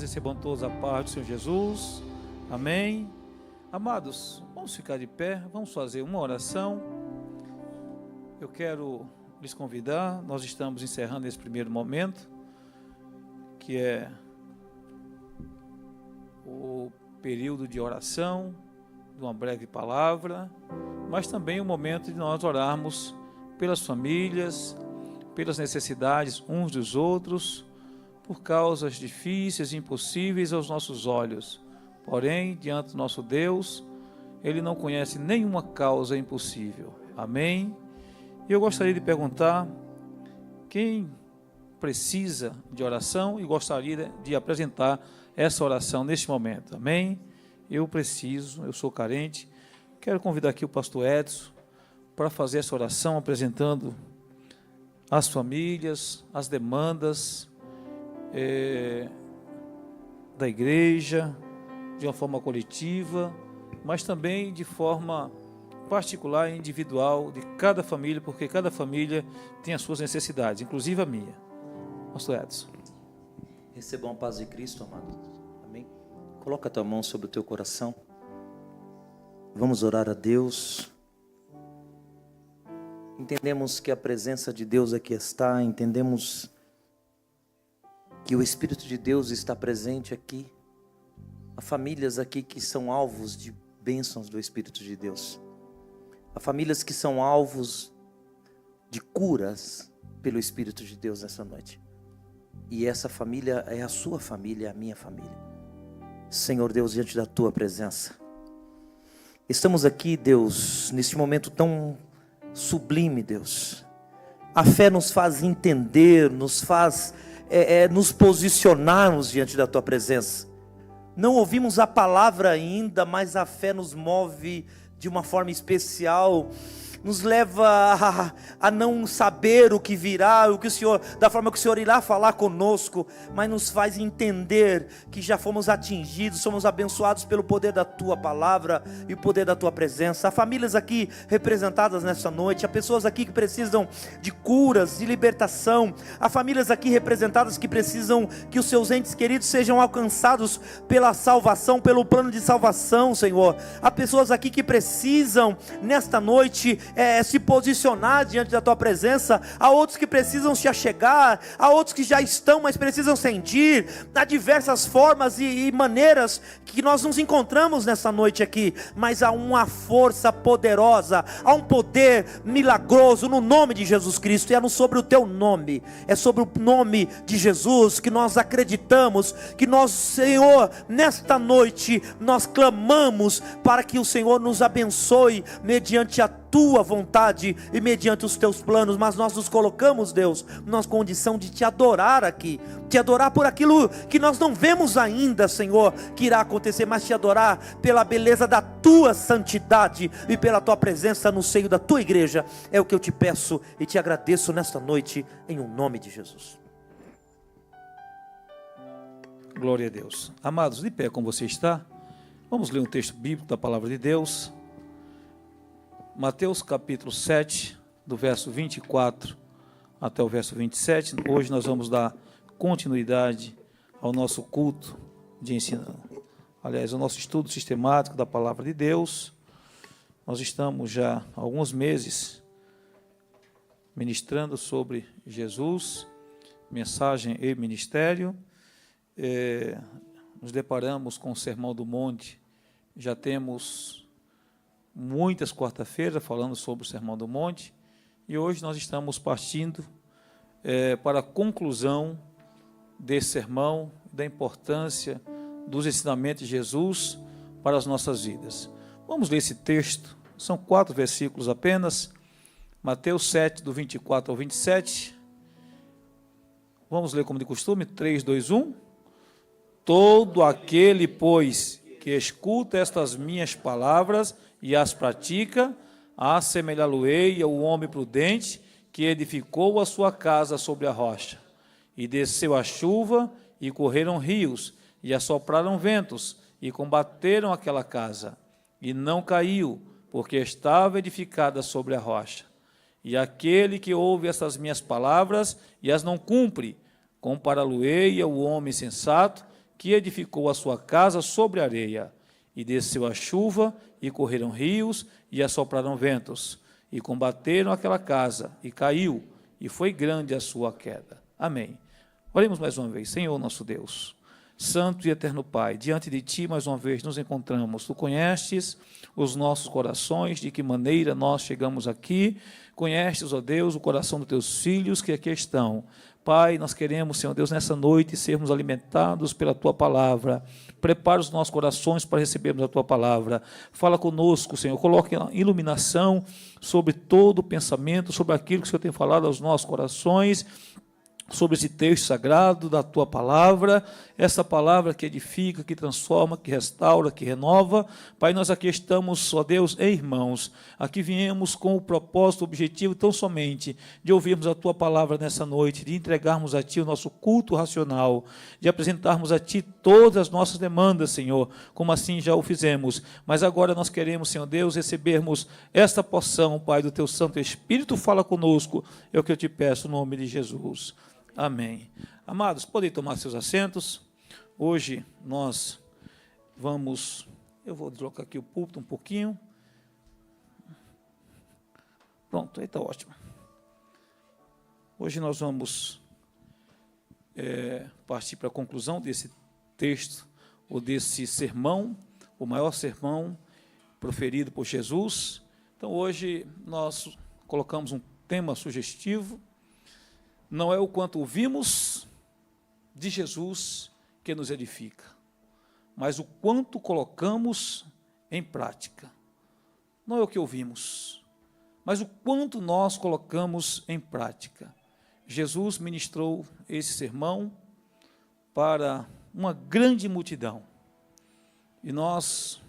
Recebam todos a paz do Senhor Jesus. Amém. Amados, vamos ficar de pé, vamos fazer uma oração. Eu quero lhes convidar, nós estamos encerrando esse primeiro momento, que é o período de oração, de uma breve palavra, mas também o momento de nós orarmos pelas famílias, pelas necessidades uns dos outros, por causas difíceis e impossíveis aos nossos olhos. Porém, diante do nosso Deus, Ele não conhece nenhuma causa impossível. Amém? E eu gostaria de perguntar quem precisa de oração e gostaria de apresentar essa oração neste momento. Amém? Eu preciso, eu sou carente. Quero convidar aqui o pastor Edson para fazer essa oração, apresentando as famílias, as demandas da igreja, de uma forma coletiva, mas também de forma particular e individual de cada família, porque cada família tem as suas necessidades, inclusive a minha. Pastor Edson. Recebam a paz de Cristo, amado. Amém? Coloca a tua mão sobre o teu coração. Vamos orar a Deus. Entendemos que a presença de Deus aqui está, entendemos que o Espírito de Deus está presente aqui. Há famílias aqui que são alvos de bênçãos do Espírito de Deus. Há famílias que são alvos de curas pelo Espírito de Deus nessa noite. E essa família é a sua família, é a minha família. Senhor Deus, diante da tua presença, estamos aqui, Deus, neste momento tão sublime, Deus. A fé nos faz entender, nos faz nos posicionarmos diante da tua presença. Não ouvimos a palavra ainda, mas a fé nos move de uma forma especial, nos leva a não saber o que virá, o que o Senhor, da forma que o Senhor irá falar conosco, mas nos faz entender que já fomos atingidos, somos abençoados pelo poder da tua palavra e o poder da tua presença. Há famílias aqui representadas nesta noite, há pessoas aqui que precisam de curas, de libertação, há famílias aqui representadas que precisam que os seus entes queridos sejam alcançados pela salvação, pelo plano de salvação, Senhor. Há pessoas aqui que precisam nesta noite se posicionar diante da tua presença. Há outros que precisam se achegar, há outros que já estão, mas precisam sentir. Há diversas formas e maneiras que nós nos encontramos nessa noite aqui, mas há uma força poderosa, há um poder milagroso no nome de Jesus Cristo, e é sobre o teu nome, é sobre o nome de Jesus que nós acreditamos, que nós, Senhor, nesta noite nós clamamos para que o Senhor nos abençoe mediante a tua vontade e mediante os teus planos, mas nós nos colocamos, Deus, numa condição de te adorar aqui, te adorar por aquilo que nós não vemos ainda, Senhor, que irá acontecer, mas te adorar pela beleza da tua santidade e pela tua presença no seio da tua igreja. É o que eu te peço e te agradeço nesta noite, em um nome de Jesus. Glória a Deus. Amados, de pé como você está, vamos ler um texto bíblico da palavra de Deus. Mateus capítulo 7, do verso 24 até o verso 27. Hoje nós vamos dar continuidade ao nosso culto de ensino. Aliás, ao nosso estudo sistemático da palavra de Deus. Nós estamos já há alguns meses ministrando sobre Jesus, mensagem e ministério. Nos deparamos com o Sermão do Monte. Já temos muitas quarta-feiras falando sobre o Sermão do Monte, e hoje nós estamos partindo para a conclusão desse sermão, da importância dos ensinamentos de Jesus para as nossas vidas. Vamos ler esse texto, são 4 versículos apenas, Mateus 7, do 24 ao 27, vamos ler como de costume, 3, 2, 1, todo aquele, pois, que escuta estas minhas palavras e as pratica, assemelhá-lo-ei ao homem prudente que edificou a sua casa sobre a rocha. E desceu a chuva, e correram rios, e assopraram ventos, e combateram aquela casa. E não caiu, porque estava edificada sobre a rocha. E aquele que ouve essas minhas palavras e as não cumpre, compará-lo-ei ao homem sensato, que edificou a sua casa sobre a areia, e desceu a chuva, e correram rios, e assopraram ventos, e combateram aquela casa, e caiu, e foi grande a sua queda. Amém. Oremos mais uma vez. Senhor nosso Deus, Santo e eterno Pai, diante de Ti mais uma vez nos encontramos. Tu conheces os nossos corações, de que maneira nós chegamos aqui. Conheces, ó Deus, o coração dos Teus filhos que aqui estão. Pai, nós queremos, Senhor Deus, nessa noite sermos alimentados pela Tua palavra. Prepara os nossos corações para recebermos a Tua palavra. Fala conosco, Senhor. Coloque iluminação sobre todo o pensamento, sobre aquilo que o Senhor tem falado aos nossos corações, sobre esse texto sagrado da Tua palavra, essa palavra que edifica, que transforma, que restaura, que renova. Pai, nós aqui estamos, ó Deus, irmãos, aqui viemos com o propósito, o objetivo tão somente de ouvirmos a Tua palavra nessa noite, de entregarmos a Ti o nosso culto racional, de apresentarmos a Ti todas as nossas demandas, Senhor, como assim já o fizemos, mas agora nós queremos, Senhor Deus, recebermos esta porção, Pai, do Teu Santo Espírito. Fala conosco, é o que eu te peço, no nome de Jesus. Amém. Amados, podem tomar seus assentos. Hoje nós vamos... Eu vou deslocar aqui o púlpito um pouquinho. Pronto, aí está ótimo. Hoje nós vamos partir para a conclusão desse texto, ou desse sermão, o maior sermão proferido por Jesus. Então, hoje nós colocamos um tema sugestivo. Não é o quanto ouvimos de Jesus que nos edifica, mas o quanto colocamos em prática. Não é o que ouvimos, mas o quanto nós colocamos em prática. Jesus ministrou esse sermão para uma grande multidão, e nós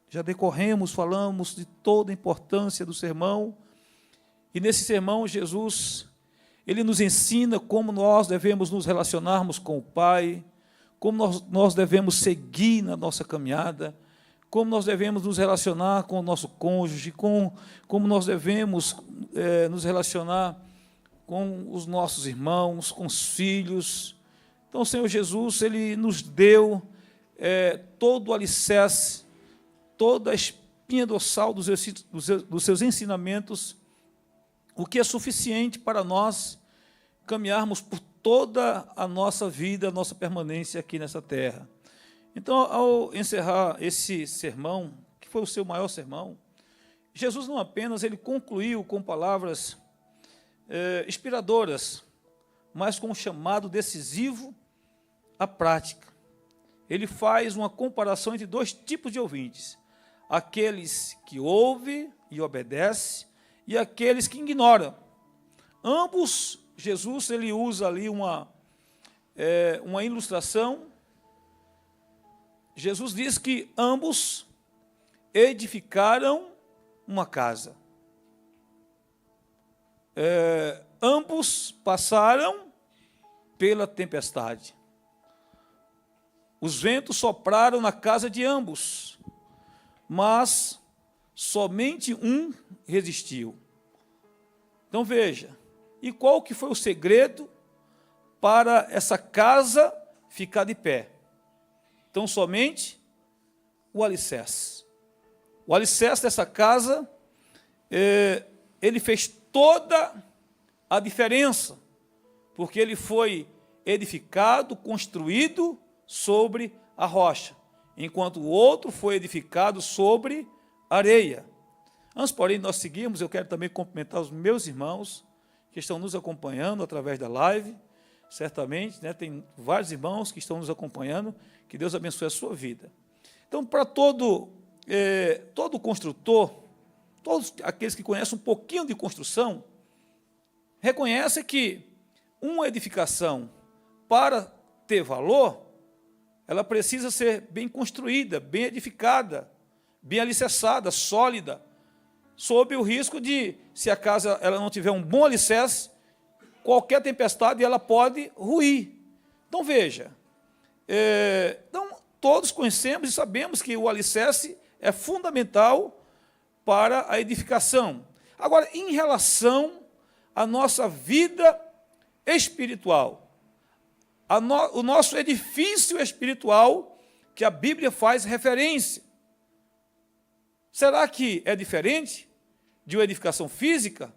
já decorremos, falamos de toda a importância do sermão, e nesse sermão Jesus... Ele nos ensina como nós devemos nos relacionarmos com o Pai, como nós devemos seguir na nossa caminhada, como nós devemos nos relacionar com o nosso cônjuge, como nós devemos nos relacionar com os nossos irmãos, com os filhos. Então, o Senhor Jesus, Ele nos deu todo o alicerce, toda a espinha dorsal dos seus ensinamentos, o que é suficiente para nós caminharmos por toda a nossa vida, a nossa permanência aqui nessa terra. Então, ao encerrar esse sermão, que foi o seu maior sermão, Jesus não apenas ele concluiu com palavras inspiradoras, mas com um chamado decisivo à prática. Ele faz uma comparação entre dois tipos de ouvintes: aqueles que ouvem e obedecem, e aqueles que ignoram. Ambos, Jesus ele usa ali uma ilustração. Jesus diz que ambos edificaram uma casa. Ambos passaram pela tempestade. Os ventos sopraram na casa de ambos, mas somente um resistiu. Então veja, e qual que foi o segredo para essa casa ficar de pé? Então somente o alicerce. O alicerce dessa casa, ele fez toda a diferença, porque ele foi edificado, construído sobre a rocha, enquanto o outro foi edificado sobre areia. Antes, porém, de nós seguirmos, eu quero também cumprimentar os meus irmãos que estão nos acompanhando através da live, certamente, né, tem vários irmãos que estão nos acompanhando, que Deus abençoe a sua vida. Então, para todo construtor, todos aqueles que conhecem um pouquinho de construção, reconhecem que uma edificação, para ter valor, ela precisa ser bem construída, bem edificada, bem alicerçada, sólida, sob o risco de, se a casa ela não tiver um bom alicerce, qualquer tempestade ela pode ruir. Então, veja, então, todos conhecemos e sabemos que o alicerce é fundamental para a edificação. Agora, em relação à nossa vida espiritual, o nosso edifício espiritual que a Bíblia faz referência. Será que é diferente de uma edificação física?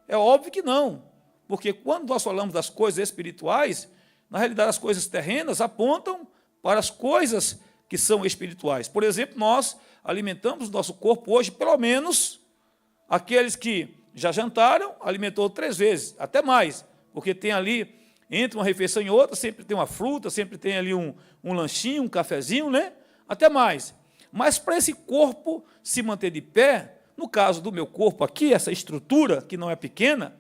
É óbvio que não, porque quando nós falamos das coisas espirituais, na realidade as coisas terrenas apontam para as coisas que são espirituais. Por exemplo, nós alimentamos o nosso corpo hoje, pelo menos aqueles que já jantaram, alimentou 3 vezes, até mais, porque tem ali, entre uma refeição e outra, sempre tem uma fruta, sempre tem ali um lanchinho, um cafezinho, né? Até mais. Mas para esse corpo se manter de pé, no caso do meu corpo aqui, essa estrutura, que não é pequena,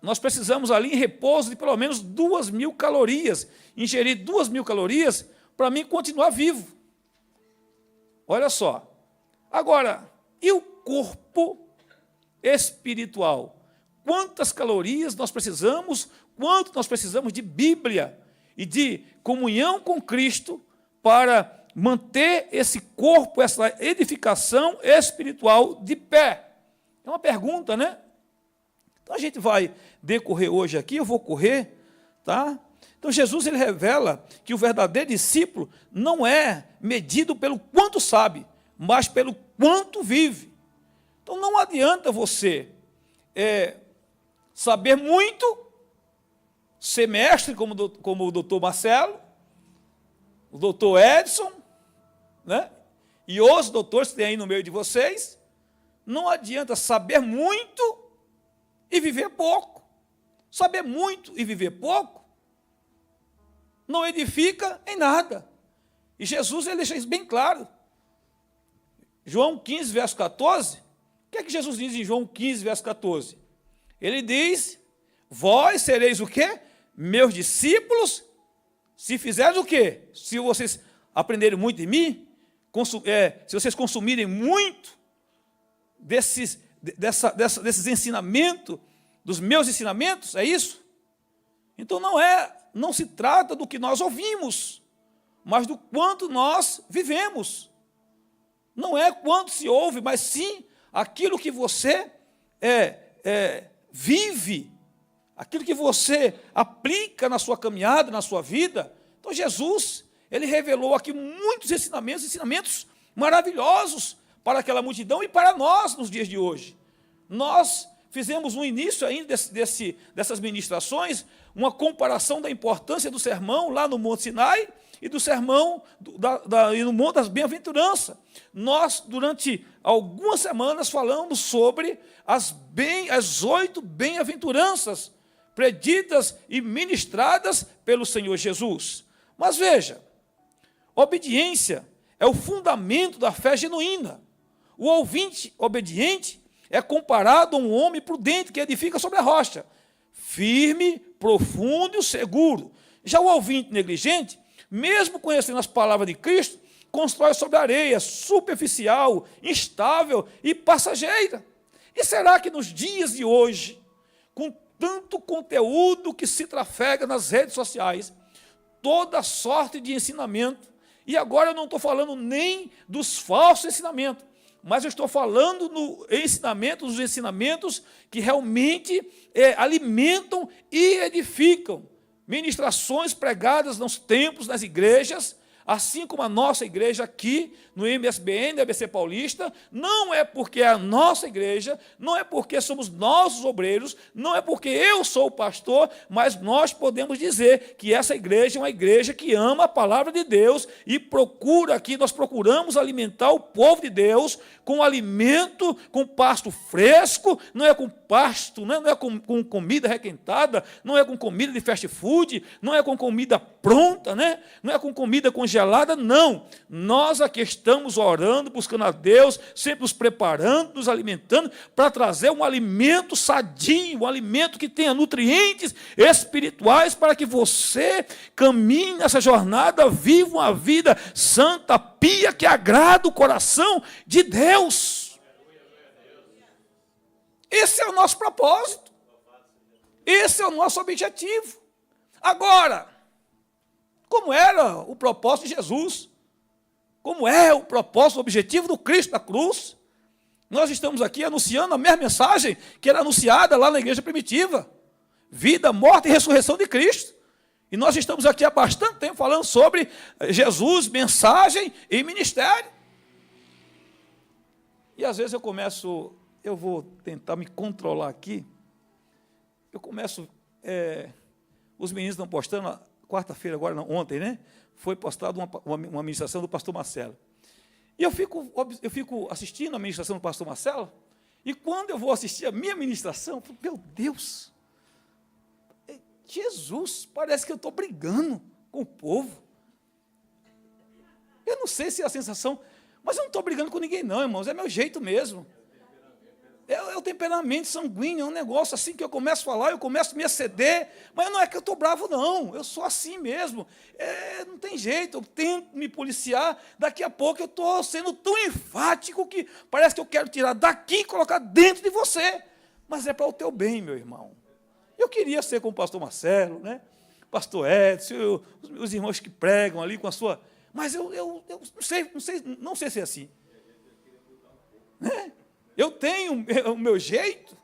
nós precisamos ali em repouso de pelo menos 2.000 calorias, ingerir 2.000 calorias para mim continuar vivo. Olha só. Agora, e o corpo espiritual? Quantas calorias nós precisamos, quanto nós precisamos de Bíblia e de comunhão com Cristo para manter esse corpo, essa edificação espiritual de pé? É uma pergunta, né? Então a gente vai decorrer hoje aqui, eu vou correr, tá? Então Jesus ele revela que o verdadeiro discípulo não é medido pelo quanto sabe, mas pelo quanto vive. Então não adianta você saber muito, ser mestre como o doutor Marcelo, o doutor Edson, né? E os doutores que tem aí no meio de vocês. Não adianta saber muito e viver pouco. Saber muito e viver pouco não edifica em nada. E Jesus ele deixa isso bem claro. João 15, verso 14. O que é que Jesus diz em João 15, verso 14? Ele diz: vós sereis o quê? Meus discípulos, se fizerem o quê? Se vocês aprenderem muito de mim, se vocês consumirem muito desses ensinamentos, dos meus ensinamentos, é isso? Então não se trata do que nós ouvimos, mas do quanto nós vivemos. Não é quanto se ouve, mas sim aquilo que você vive, aquilo que você aplica na sua caminhada, na sua vida. Então Jesus, ele revelou aqui muitos ensinamentos maravilhosos para aquela multidão e para nós nos dias de hoje. Nós fizemos no início ainda dessas ministrações uma comparação da importância do sermão lá no Monte Sinai e do sermão no Monte das Bem-aventuranças. Nós, durante algumas semanas, falamos sobre as 8 bem-aventuranças preditas e ministradas pelo Senhor Jesus. Mas veja, obediência é o fundamento da fé genuína. O ouvinte obediente é comparado a um homem prudente que edifica sobre a rocha, firme, profundo e seguro. Já o ouvinte negligente, mesmo conhecendo as palavras de Cristo, constrói sobre areia, superficial, instável e passageira. E será que nos dias de hoje, com tanto conteúdo que se trafega nas redes sociais, toda sorte de ensinamento, e agora eu não estou falando nem dos falsos ensinamentos, mas eu estou falando dos ensinamentos que realmente alimentam e edificam. Ministrações pregadas nos templos, nas igrejas, assim como a nossa igreja aqui, no MSBN, ABC Paulista, não é porque é a nossa igreja, não é porque somos nossos obreiros, não é porque eu sou o pastor, mas nós podemos dizer que essa igreja é uma igreja que ama a palavra de Deus e nós procuramos alimentar o povo de Deus com alimento, com pasto fresco, não é com pasto, não é com comida requentada, não é com comida de fast food, não é com comida pronta, né? Não é com comida congelada, não. Nós aqui estamos orando, buscando a Deus, sempre nos preparando, nos alimentando, para trazer um alimento sadio, um alimento que tenha nutrientes espirituais, para que você caminhe nessa jornada, viva uma vida santa, pia, que agrada o coração de Deus. Esse é o nosso propósito. Esse é o nosso objetivo. Agora, como era o propósito de Jesus? Como é o propósito, o objetivo do Cristo na cruz? Nós estamos aqui anunciando a mesma mensagem que era anunciada lá na igreja primitiva. Vida, morte e ressurreição de Cristo. E nós estamos aqui há bastante tempo falando sobre Jesus, mensagem e ministério. E às vezes eu vou tentar me controlar aqui, os meninos estão postando, quarta-feira agora, não, ontem, né? Foi postada uma ministração do pastor Marcelo. E eu fico assistindo a ministração do pastor Marcelo, e quando eu vou assistir a minha ministração, eu falo, meu Deus, Jesus, parece que eu estou brigando com o povo. Eu não sei se é a sensação, mas eu não estou brigando com ninguém não, irmãos, é meu jeito mesmo. É o temperamento sanguíneo, é um negócio assim que eu começo a falar, eu começo a me exceder, mas não é que eu estou bravo não, eu sou assim mesmo, não tem jeito, eu tento me policiar, daqui a pouco eu estou sendo tão enfático que parece que eu quero tirar daqui e colocar dentro de você, mas é para o teu bem, meu irmão. Eu queria ser como o pastor Marcelo, né? Pastor Edson, os irmãos que pregam ali com a sua... Mas eu não sei se é assim. Né? Eu tenho o meu jeito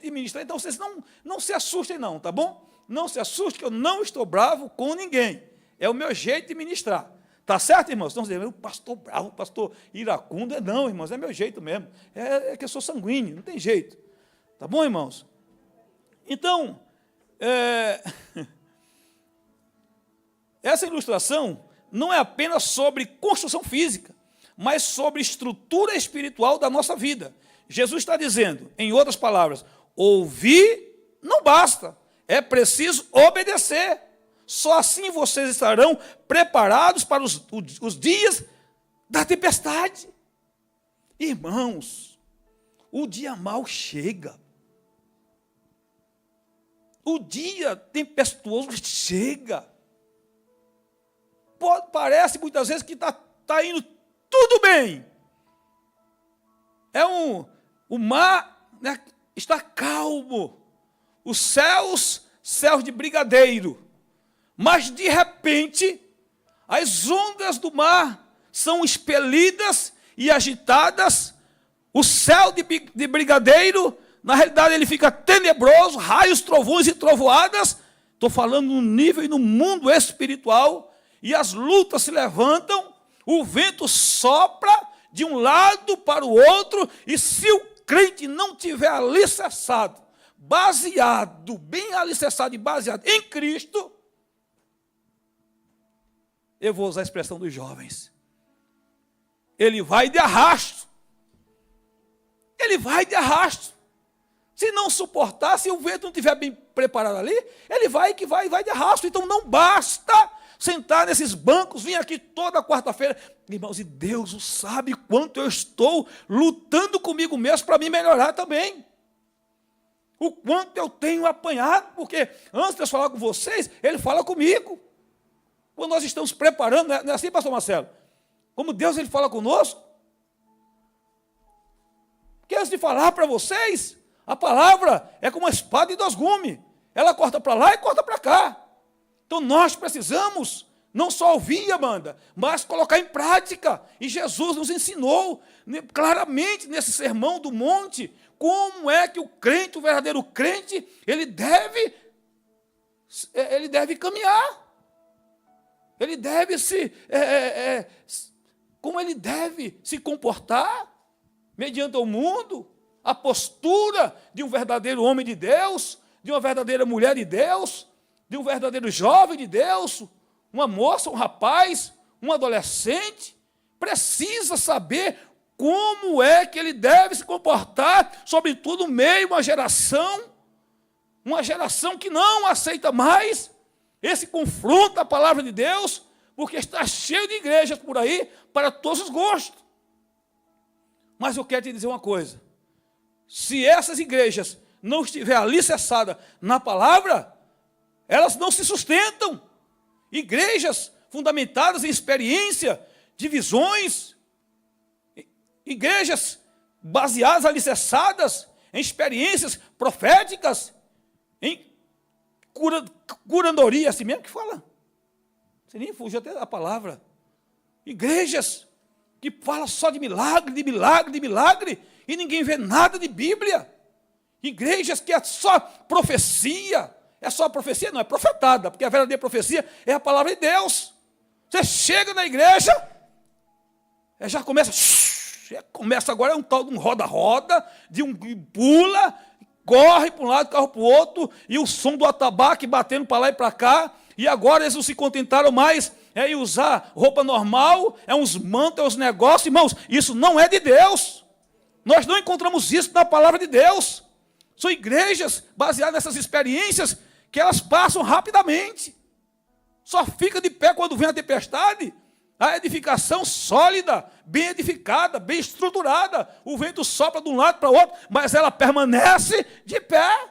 de ministrar, então vocês não se assustem não, tá bom? Não se assustem que eu não estou bravo com ninguém. É o meu jeito de ministrar. Tá certo, irmãos? Estão dizendo, o pastor bravo, o pastor iracundo. Não, irmãos, é meu jeito mesmo. É que eu sou sanguíneo, não tem jeito. Tá bom, irmãos? Então, essa ilustração não é apenas sobre construção física, mas sobre estrutura espiritual da nossa vida. Jesus está dizendo, em outras palavras, ouvir não basta, é preciso obedecer. Só assim vocês estarão preparados para os dias da tempestade. Irmãos, o dia mau chega. O dia tempestuoso chega. Parece muitas vezes que está indo tudo bem. O mar, né, está calmo. Os céus de brigadeiro. Mas, de repente, as ondas do mar são expelidas e agitadas. O céu de brigadeiro, na realidade, ele fica tenebroso, raios, trovões e trovoadas. Estou falando no nível e no mundo espiritual. E as lutas se levantam. O vento sopra de um lado para o outro, e se o crente não tiver alicerçado, bem alicerçado e baseado em Cristo, eu vou usar a expressão dos jovens, ele vai de arrasto. Ele vai de arrasto. Se não suportar, se o vento não estiver bem preparado ali, ele vai de arrasto. Então não basta sentar nesses bancos, vim aqui toda quarta-feira. Irmãos, e Deus sabe quanto eu estou lutando comigo mesmo para me melhorar também. O quanto eu tenho apanhado, porque antes de eu falar com vocês, ele fala comigo. Quando nós estamos preparando, não é assim, pastor Marcelo? Como Deus ele fala conosco. Porque antes de falar para vocês, a palavra é como uma espada de dois gumes. Ela corta para lá e corta para cá. Então nós precisamos não só ouvir, Amanda, mas colocar em prática. E Jesus nos ensinou claramente nesse sermão do monte como é que o crente, o verdadeiro crente, ele deve caminhar. Ele deve como ele deve se comportar mediante o mundo, a postura de um verdadeiro homem de Deus, de uma verdadeira mulher de Deus, de um verdadeiro jovem de Deus, uma moça, um rapaz, um adolescente, precisa saber como é que ele deve se comportar, sobretudo no meio de uma geração que não aceita mais esse confronto à palavra de Deus, porque está cheio de igrejas por aí, para todos os gostos. Mas eu quero te dizer uma coisa, se essas igrejas não estiverem alicerçadas na palavra, elas não se sustentam. Igrejas fundamentadas em experiência, de visões, igrejas baseadas, alicerçadas em experiências proféticas, em curandoria, assim mesmo que fala. Você nem fugiu até da palavra. Igrejas que falam só de milagre, de milagre, de milagre, e ninguém vê nada de Bíblia. Igrejas que é só profecia, É só profecia? Não, é profetada, porque a verdadeira profecia é a palavra de Deus. Você chega na igreja, já começa agora, é um tal de um roda-roda, de um pula, corre para um lado, corre para o outro, e o som do atabaque batendo para lá e para cá, e agora eles não se contentaram mais em usar roupa normal, uns mantos, uns negócios, irmãos, isso não é de Deus. Nós não encontramos isso na palavra de Deus. São igrejas baseadas nessas experiências que elas passam rapidamente. Só fica de pé quando vem a tempestade. A edificação sólida, bem edificada, bem estruturada. O vento sopra de um lado para o outro, mas ela permanece de pé.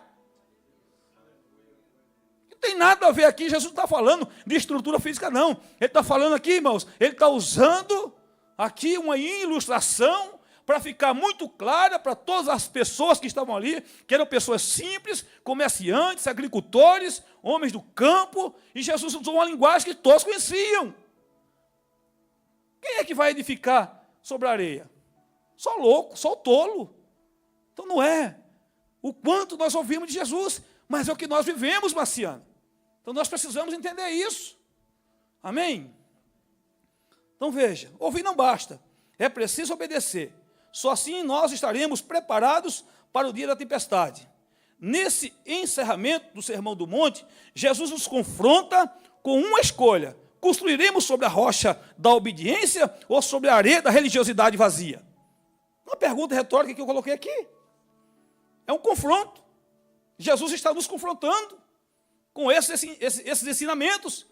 Não tem nada a ver aqui, Jesus não está falando de estrutura física, não. Ele está falando aqui, irmãos, ele está usando aqui uma ilustração para ficar muito clara para todas as pessoas que estavam ali, que eram pessoas simples, comerciantes, agricultores, homens do campo, e Jesus usou uma linguagem que todos conheciam. Quem é que vai edificar sobre a areia? Só louco, só tolo. Então não é o quanto nós ouvimos de Jesus, mas é o que nós vivemos, Marciano. Então nós precisamos entender isso. Amém? Então veja, ouvir não basta, é preciso obedecer. Só assim nós estaremos preparados para o dia da tempestade. Nesse encerramento do Sermão do Monte, Jesus nos confronta com uma escolha. Construiremos sobre a rocha da obediência ou sobre a areia da religiosidade vazia? Uma pergunta retórica que eu coloquei aqui. É um confronto. Jesus está nos confrontando com esses ensinamentos.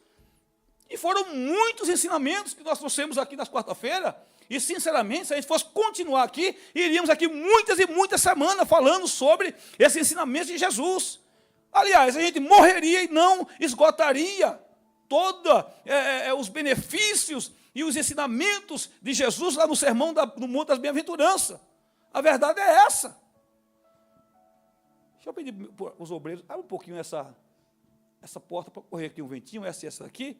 E foram muitos ensinamentos que nós trouxemos aqui nas quarta-feira. E, sinceramente, se a gente fosse continuar aqui, iríamos aqui muitas e muitas semanas falando sobre esse ensinamento de Jesus. Aliás, a gente morreria e não esgotaria todos os benefícios e os ensinamentos de Jesus lá no sermão no Monte das Bem-aventuranças. A verdade é essa. Deixa eu pedir para os obreiros, abre um pouquinho essa porta para correr aqui um ventinho, essa aqui,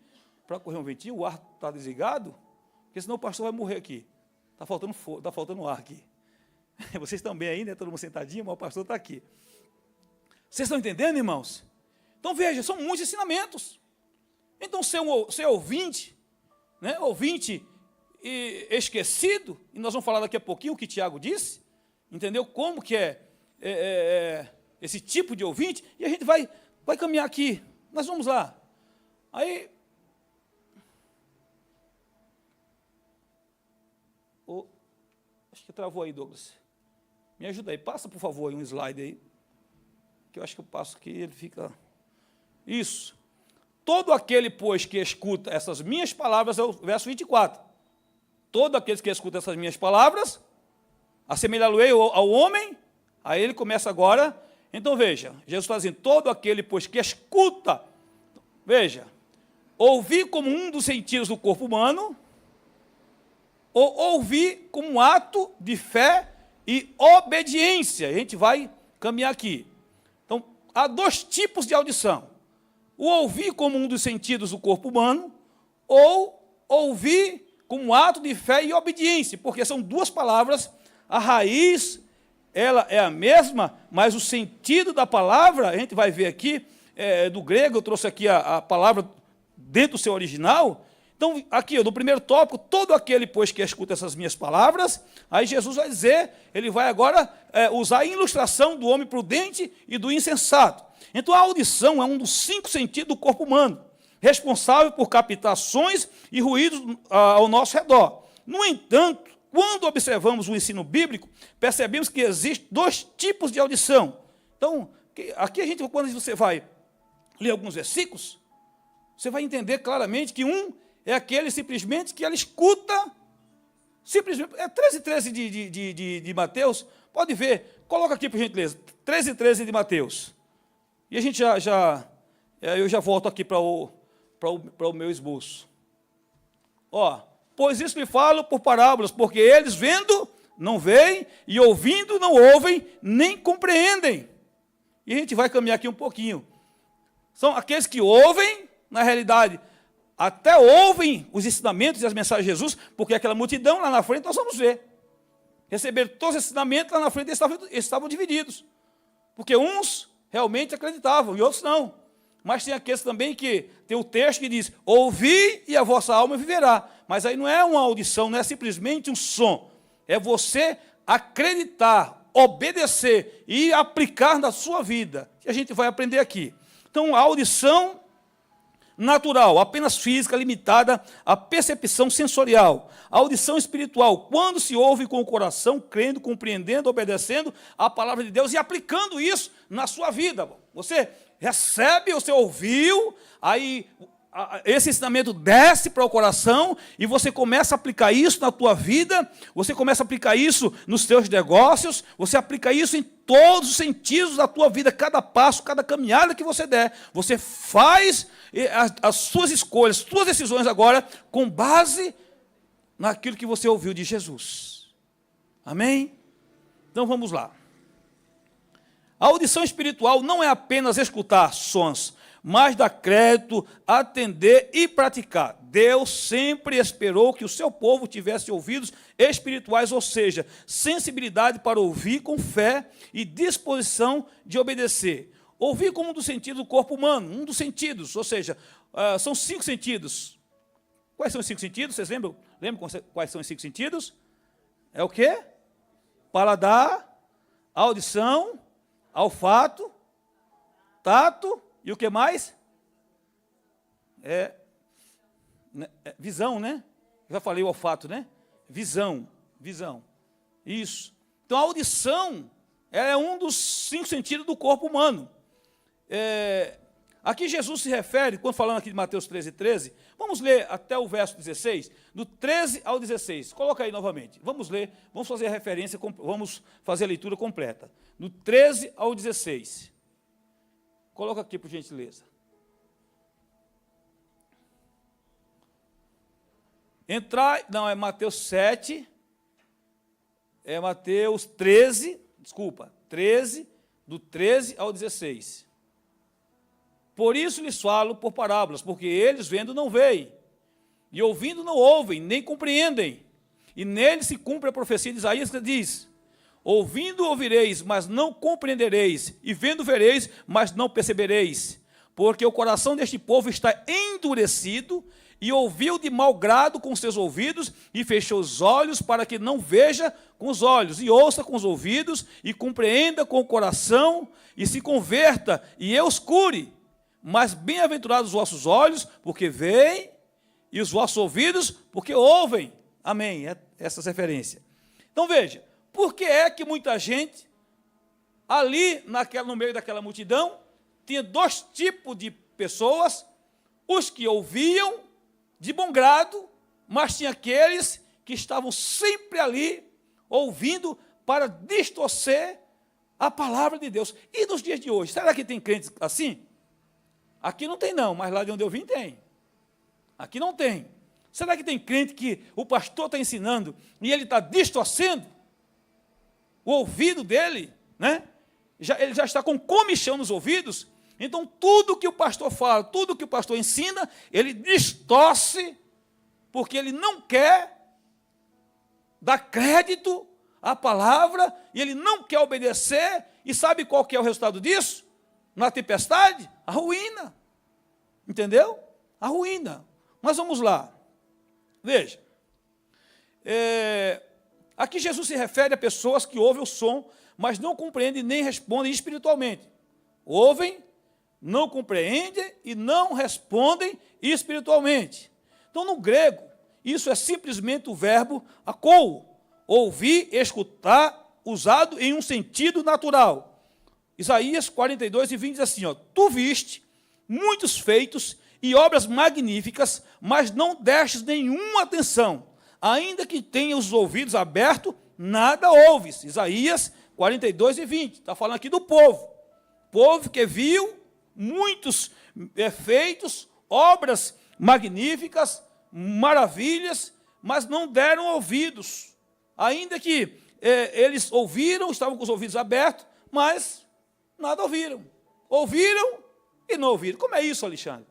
para correr um ventinho, o ar está desligado. Porque senão o pastor vai morrer aqui. Está faltando ar aqui. Vocês estão bem aí, né? Todo mundo sentadinho, mas o pastor está aqui. Vocês estão entendendo, irmãos? Então, veja, são muitos ensinamentos. Então, ser ouvinte, né? Ouvinte e esquecido, e nós vamos falar daqui a pouquinho o que Tiago disse, entendeu? Como que é esse tipo de ouvinte, e a gente vai caminhar aqui. Nós vamos lá. Aí... acho que travou aí, Douglas. Me ajuda aí, passa, por favor, aí um slide aí, que eu acho que eu passo aqui, ele fica... Isso. Todo aquele, pois, que escuta essas minhas palavras, é o verso 24. Todo aquele que escuta essas minhas palavras, assemelhá-lo-ei ao homem, aí ele começa agora. Então, veja, Jesus está dizendo, todo aquele, pois, que escuta, veja, ouvir como um dos sentidos do corpo humano, ou ouvir como um ato de fé e obediência. A gente vai caminhar aqui. Então, há dois tipos de audição. O ouvir como um dos sentidos do corpo humano, ou ouvir como um ato de fé e obediência, porque são duas palavras, a raiz, ela é a mesma, mas o sentido da palavra, a gente vai ver aqui, do grego, eu trouxe aqui a palavra dentro do seu original. Então, aqui, no primeiro tópico, todo aquele, pois, que escuta essas minhas palavras, aí Jesus vai dizer, ele vai agora usar a ilustração do homem prudente e do insensato. Então, a audição é um dos 5 sentidos do corpo humano, responsável por captações e ruídos ao nosso redor. No entanto, quando observamos o ensino bíblico, percebemos que existem 2 tipos de audição. Então, aqui quando você vai ler alguns versículos, você vai entender claramente que é aquele simplesmente que ela escuta, simplesmente, 13 de Mateus, pode ver, coloca aqui por gentileza, 13 de Mateus. E a gente eu já volto aqui para o meu esboço. Pois isso me falo por parábolas, porque eles vendo, não veem, e ouvindo, não ouvem, nem compreendem. E a gente vai caminhar aqui um pouquinho. São aqueles que ouvem, na realidade, até ouvem os ensinamentos e as mensagens de Jesus, porque aquela multidão lá na frente nós vamos ver. Receberam todos os ensinamentos, lá na frente eles estavam divididos. Porque uns realmente acreditavam e outros não. mas tem aqueles também que tem o texto que diz: ouvi e a vossa alma viverá. Mas aí não é uma audição, não é simplesmente um som. É você acreditar, obedecer e aplicar na sua vida, que a gente vai aprender aqui. Então, a audição natural, apenas física, limitada à percepção sensorial. A audição espiritual, quando se ouve com o coração, crendo, compreendendo, obedecendo a palavra de Deus e aplicando isso na sua vida. Você recebe, você ouviu, aí esse ensinamento desce para o coração e você começa a aplicar isso na tua vida, você começa a aplicar isso nos teus negócios, você aplica isso em todos os sentidos da tua vida, cada passo, cada caminhada que você der. Você faz as suas escolhas, suas decisões agora com base naquilo que você ouviu de Jesus. Amém? Então vamos lá. A audição espiritual não é apenas escutar sons, mas dar crédito, atender e praticar. Deus sempre esperou que o seu povo tivesse ouvidos espirituais, ou seja, sensibilidade para ouvir com fé e disposição de obedecer. Ouvir como um dos sentidos do corpo humano, um dos sentidos, ou seja, são 5 sentidos. Quais são os 5 sentidos? Vocês lembram? Lembram quais são os 5 sentidos? É o quê? Paladar, audição, olfato, tato e o que mais? Visão, né? Eu já falei o olfato, né? Visão. Isso. Então, a audição é um dos 5 sentidos do corpo humano. Aqui Jesus se refere, quando falando aqui de Mateus 13, vamos ler até o verso 16, do 13 ao 16. Coloca aí novamente. Vamos ler, vamos fazer a referência, vamos fazer a leitura completa. Do 13 ao 16. Coloca aqui, por gentileza. Não, é Mateus 7, é Mateus 13, do 13 ao 16. Por isso lhes falo por parábolas, porque eles vendo não veem, e ouvindo não ouvem, nem compreendem. E neles se cumpre a profecia de Isaías, que diz: ouvindo ouvireis, mas não compreendereis, e vendo vereis, mas não percebereis. Porque o coração deste povo está endurecido, e ouviu de mau grado com seus ouvidos, e fechou os olhos para que não veja com os olhos, e ouça com os ouvidos, e compreenda com o coração, e se converta, e eu os cure. Mas bem-aventurados os vossos olhos, porque veem, e os vossos ouvidos, porque ouvem. Amém, essas referências. Então veja, por que é que muita gente, ali no meio daquela multidão, tinha 2 tipos de pessoas, os que ouviam de bom grado, mas tinha aqueles que estavam sempre ali, ouvindo para distorcer a palavra de Deus. E nos dias de hoje, será que tem crentes assim? Aqui não tem não, mas lá de onde eu vim tem. Aqui não tem. Será que tem crente que o pastor está ensinando e ele está distorcendo o ouvido dele, né? Ele já está com comichão nos ouvidos? Então, tudo que o pastor fala, tudo que o pastor ensina, ele distorce, porque ele não quer dar crédito à palavra, e ele não quer obedecer, e sabe qual que é o resultado disso? Na tempestade? A ruína. Entendeu? A ruína. Mas vamos lá. Veja. Aqui Jesus se refere a pessoas que ouvem o som, mas não compreendem nem respondem espiritualmente. Ouvem, não compreendem e não respondem espiritualmente. Então, no grego, isso é simplesmente o verbo akou, ouvir, escutar, usado em um sentido natural. Isaías 42:20 diz assim: tu viste muitos feitos e obras magníficas, mas não destes nenhuma atenção. Ainda que tenha os ouvidos abertos, nada ouves. Isaías 42:20. Está falando aqui do povo. Povo que viu muitos feitos, obras magníficas, maravilhas, mas não deram ouvidos. Ainda que eles ouviram, estavam com os ouvidos abertos, mas nada ouviram. Ouviram e não ouviram. Como é isso, Alexandre?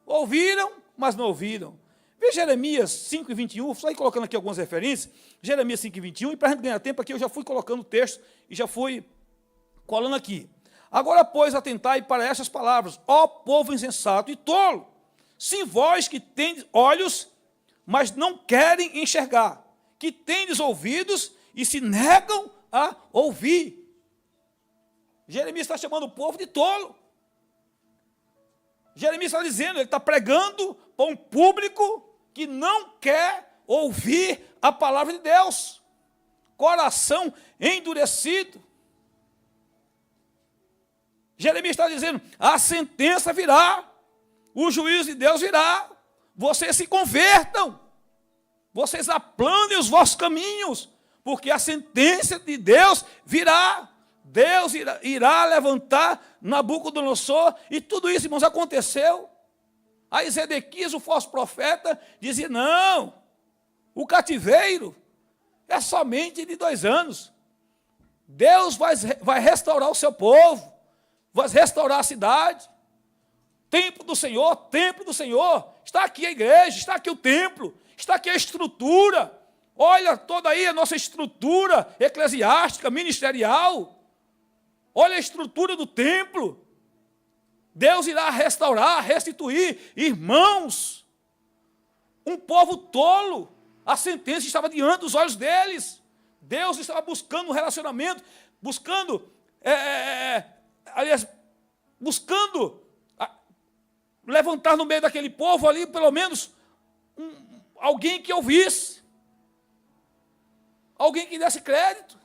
Ouviram, mas não ouviram. Veja Jeremias 5:21, só ir colocando aqui algumas referências. Jeremias 5:21, e para a gente ganhar tempo aqui, eu já fui colocando o texto e já fui colando aqui. Agora, pois, atentai para estas palavras, ó povo insensato e tolo, sim vós que tendes olhos, mas não querem enxergar, que tendes ouvidos e se negam a ouvir. Jeremias está chamando o povo de tolo. Jeremias está dizendo, ele está pregando para um público que não quer ouvir a palavra de Deus. Coração endurecido. Jeremias está dizendo, a sentença virá, o juízo de Deus virá, vocês se convertam, vocês aplanem os vossos caminhos, porque a sentença de Deus virá. Deus irá levantar Nabucodonosor, e tudo isso, irmãos, aconteceu. Aí Zedequias, o falso profeta, dizia, não, o cativeiro é somente de 2 anos. Deus vai restaurar o seu povo, vai restaurar a cidade. Templo do Senhor, está aqui a igreja, está aqui o templo, está aqui a estrutura. Olha toda aí a nossa estrutura eclesiástica, ministerial. Olha a estrutura do templo. Deus irá restaurar, restituir. Irmãos, um povo tolo, a sentença estava diante dos olhos deles. Deus estava buscando um relacionamento, buscando levantar no meio daquele povo ali, pelo menos, alguém que ouvisse, alguém que desse crédito,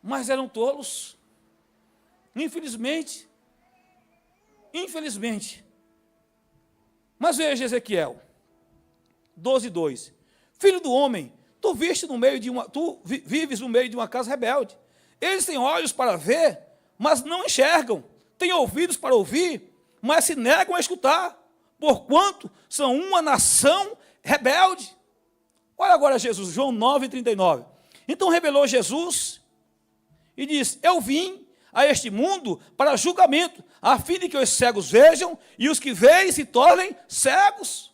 mas eram tolos. Infelizmente. Mas veja Ezequiel 12:2. Filho do homem, tu vives no meio de uma casa rebelde. Eles têm olhos para ver, mas não enxergam. Têm ouvidos para ouvir, mas se negam a escutar, porquanto são uma nação rebelde. Olha agora Jesus, João 9:39. Então revelou Jesus e disse, eu vim a este mundo para julgamento, a fim de que os cegos vejam e os que veem se tornem cegos.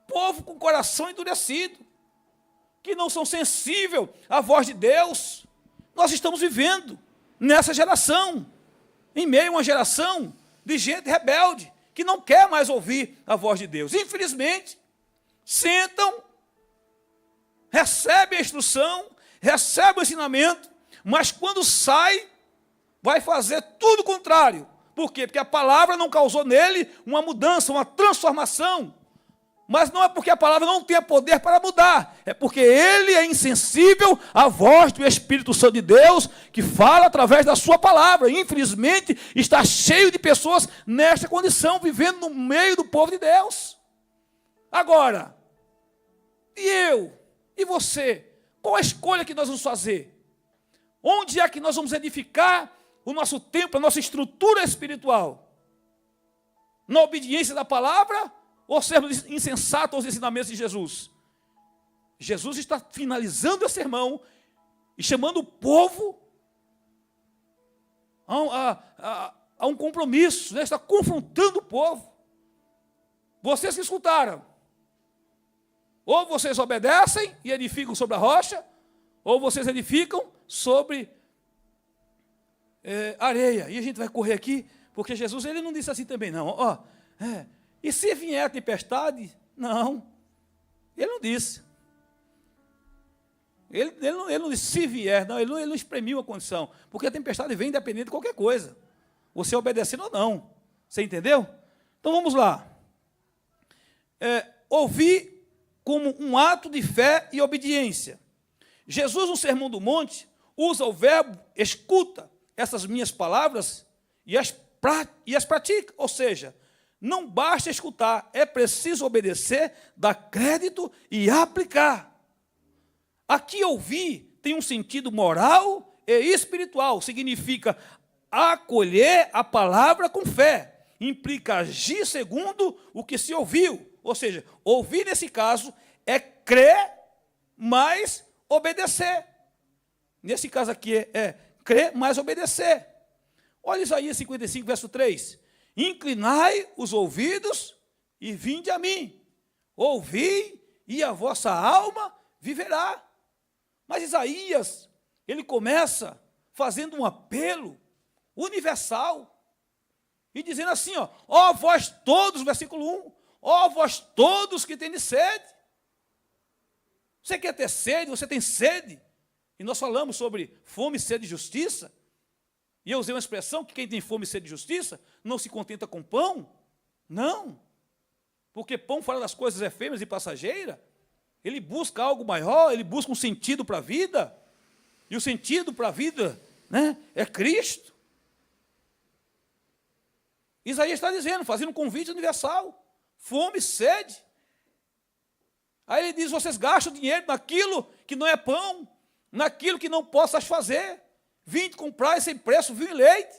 Povo com coração endurecido, que não são sensíveis à voz de Deus. Nós estamos vivendo nessa geração, em meio a uma geração de gente rebelde, que não quer mais ouvir a voz de Deus. Infelizmente, sentam, recebem a instrução, recebem o ensinamento, mas quando sai, vai fazer tudo o contrário. Por quê? Porque a palavra não causou nele uma mudança, uma transformação. Mas não é porque a palavra não tenha poder para mudar, é porque ele é insensível à voz do Espírito Santo de Deus, que fala através da sua palavra. Infelizmente, está cheio de pessoas nesta condição, vivendo no meio do povo de Deus. Agora, e eu? E você? Qual a escolha que nós vamos fazer? Onde é que nós vamos edificar o nosso templo, a nossa estrutura espiritual? Na obediência da palavra ou sermos insensatos aos ensinamentos de Jesus? Jesus está finalizando esse sermão e chamando o povo a um compromisso, né? Está confrontando o povo. Vocês que escutaram, ou vocês obedecem e edificam sobre a rocha, ou vocês edificam sobre areia. E a gente vai correr aqui, porque Jesus ele não disse assim também, não. E se vier a tempestade? Não. Ele não disse. Ele não disse se vier, não, ele não espremiu a condição, porque a tempestade vem independente de qualquer coisa, você obedecendo ou não. Você entendeu? Então vamos lá. Ouvir como um ato de fé e obediência. Jesus, no Sermão do Monte, usa o verbo escuta essas minhas palavras e as pratica. Ou seja, não basta escutar, é preciso obedecer, dar crédito e aplicar. Aqui ouvir tem um sentido moral e espiritual. Significa acolher a palavra com fé. Implica agir segundo o que se ouviu. Ou seja, ouvir nesse caso é crer, mas obedecer. Nesse caso aqui é crer, mas obedecer. Olha Isaías 55, verso 3. Inclinai os ouvidos e vinde a mim. Ouvi e a vossa alma viverá. Mas Isaías, ele começa fazendo um apelo, universal. E dizendo assim, ó vós todos, versículo 1, ó vós todos que tendes sede. Você quer ter sede, você tem sede. E nós falamos sobre fome, sede e justiça. E eu usei uma expressão que quem tem fome, sede e justiça não se contenta com pão. Não. Porque pão fala das coisas efêmeras e passageiras. Ele busca algo maior, ele busca um sentido para a vida. E o sentido para a vida, né, é Cristo. Isaías está dizendo, fazendo um convite universal. Fome, sede. Aí ele diz, vocês gastam dinheiro naquilo que não é pão, naquilo que não posso satisfazer. Vinde comprar sem preço vinho e leite.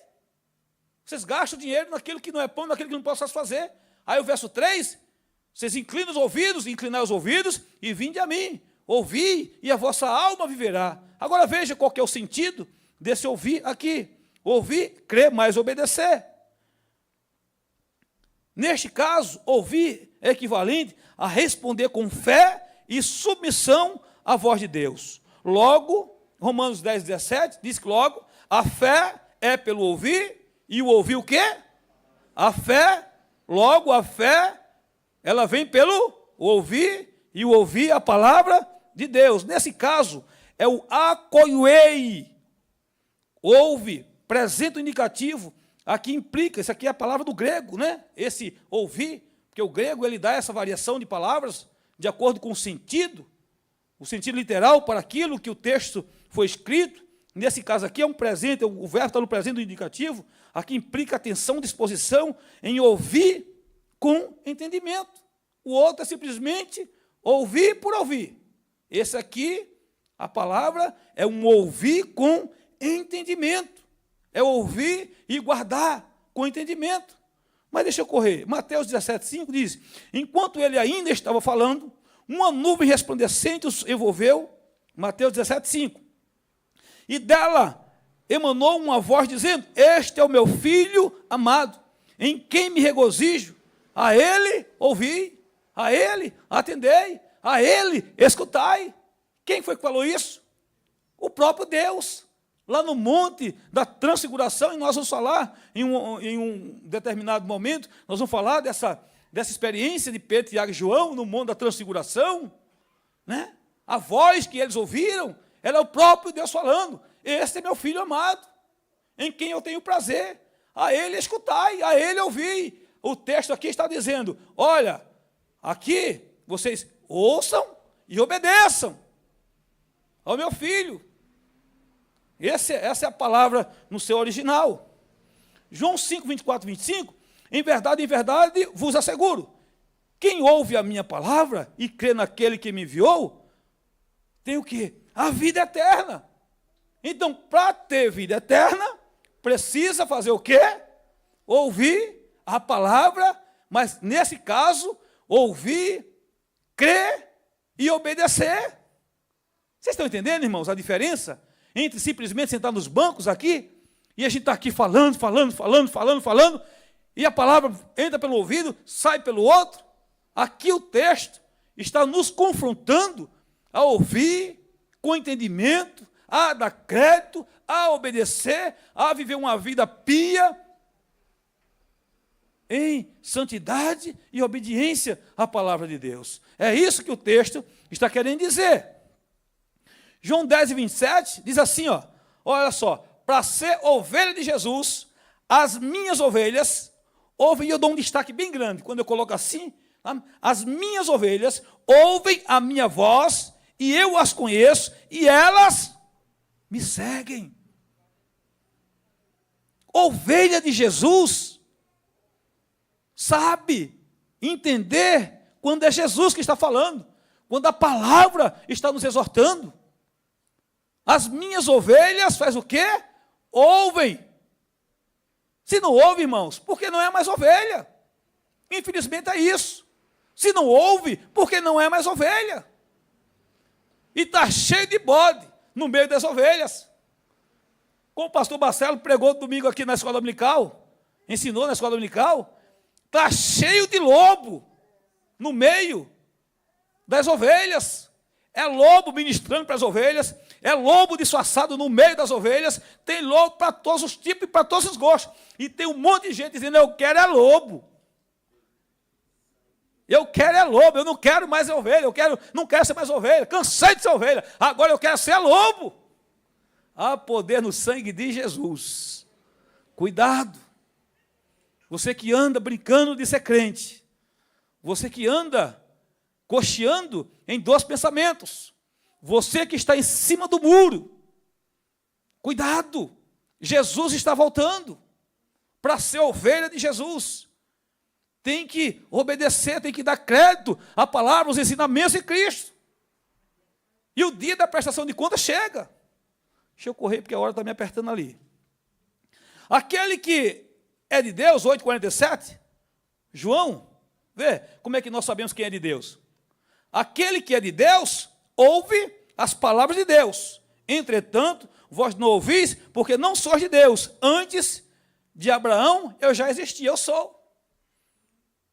Vocês gastam dinheiro naquilo que não é pão, naquilo que não posso satisfazer. Aí o verso 3, vocês inclinam os ouvidos, inclinai os ouvidos e vinde a mim. Ouvi e a vossa alma viverá. Agora veja qual que é o sentido desse ouvir aqui. Ouvir, crer, mas obedecer. Neste caso, ouvir é equivalente a responder com fé e submissão à voz de Deus. Logo, Romanos 10, 17, diz que logo, a fé é pelo ouvir, e o ouvir o quê? A fé, logo a fé, ela vem pelo ouvir, e o ouvir a palavra de Deus. Nesse caso, é o akoiei, ouve, presente indicativo, aqui implica, isso aqui é a palavra do grego, né? Esse ouvir, porque o grego ele dá essa variação de palavras de acordo com o sentido literal para aquilo que o texto foi escrito. Nesse caso aqui é um presente, o verbo está no presente do indicativo, aqui implica atenção, disposição em ouvir com entendimento. O outro é simplesmente ouvir por ouvir. Esse aqui, a palavra, é um ouvir com entendimento. É ouvir e guardar com entendimento. Mas deixa eu correr. Mateus 17,5 diz, enquanto ele ainda estava falando, uma nuvem resplandecente os envolveu, Mateus 17,5. E dela emanou uma voz dizendo, este é o meu filho amado, em quem me regozijo. A ele ouvi, a ele atendei, a ele escutai. Quem foi que falou isso? O próprio Deus. Lá no monte da transfiguração, e nós vamos falar, em um determinado momento, nós vamos falar dessa experiência de Pedro, Tiago e João, no monte da transfiguração, né? A voz que eles ouviram, era o próprio Deus falando, este é meu filho amado, em quem eu tenho prazer, a ele escutai, a ele ouvi. O texto aqui está dizendo, olha, aqui vocês ouçam e obedeçam ao meu filho. Essa é a palavra no seu original. João 5, 24, 25, em verdade, vos asseguro, quem ouve a minha palavra e crê naquele que me enviou, tem o quê? A vida eterna. Então, para ter vida eterna, precisa fazer o quê? Ouvir a palavra, mas nesse caso, ouvir, crer e obedecer. Vocês estão entendendo, irmãos, a diferença entre simplesmente sentar nos bancos aqui, e a gente está aqui falando, e a palavra entra pelo ouvido, sai pelo outro? Aqui o texto está nos confrontando a ouvir com entendimento, a dar crédito, a obedecer, a viver uma vida pia, em santidade e obediência à palavra de Deus. É isso que o texto está querendo dizer. João 10, 27 diz assim, olha só, para ser ovelha de Jesus, as minhas ovelhas ouvem, e eu dou um destaque bem grande, quando eu coloco assim, as minhas ovelhas ouvem a minha voz, e eu as conheço, e elas me seguem. Ovelha de Jesus sabe entender quando é Jesus que está falando, quando a palavra está nos exortando. As minhas ovelhas faz o quê? Ouvem. Se não ouve, irmãos, porque não é mais ovelha. Infelizmente é isso. Se não ouve, porque não é mais ovelha. E está cheio de bode no meio das ovelhas. Como o pastor Marcelo pregou domingo aqui na escola dominical, ensinou na escola dominical, está cheio de lobo no meio das ovelhas. É lobo ministrando para as ovelhas, é lobo disfarçado no meio das ovelhas, tem lobo para todos os tipos e para todos os gostos. E tem um monte de gente dizendo, eu quero é lobo. Eu quero é lobo, eu não quero mais ovelha, não quero ser mais ovelha, cansei de ser ovelha, agora eu quero ser lobo. Há poder no sangue de Jesus. Cuidado. Você que anda brincando de ser crente, você que anda cocheando em dois pensamentos, você que está em cima do muro, cuidado, Jesus está voltando para ser ovelha de Jesus. Tem que obedecer, tem que dar crédito à palavra, aos ensinamentos de Cristo. E o dia da prestação de contas chega. Deixa eu correr porque a hora está me apertando ali. Aquele que é de Deus, 8,47, João, vê como é que nós sabemos quem é de Deus. Aquele que é de Deus, ouve as palavras de Deus. Entretanto, vós não ouvis, porque não sois de Deus. Antes de Abraão, eu já existi, eu sou.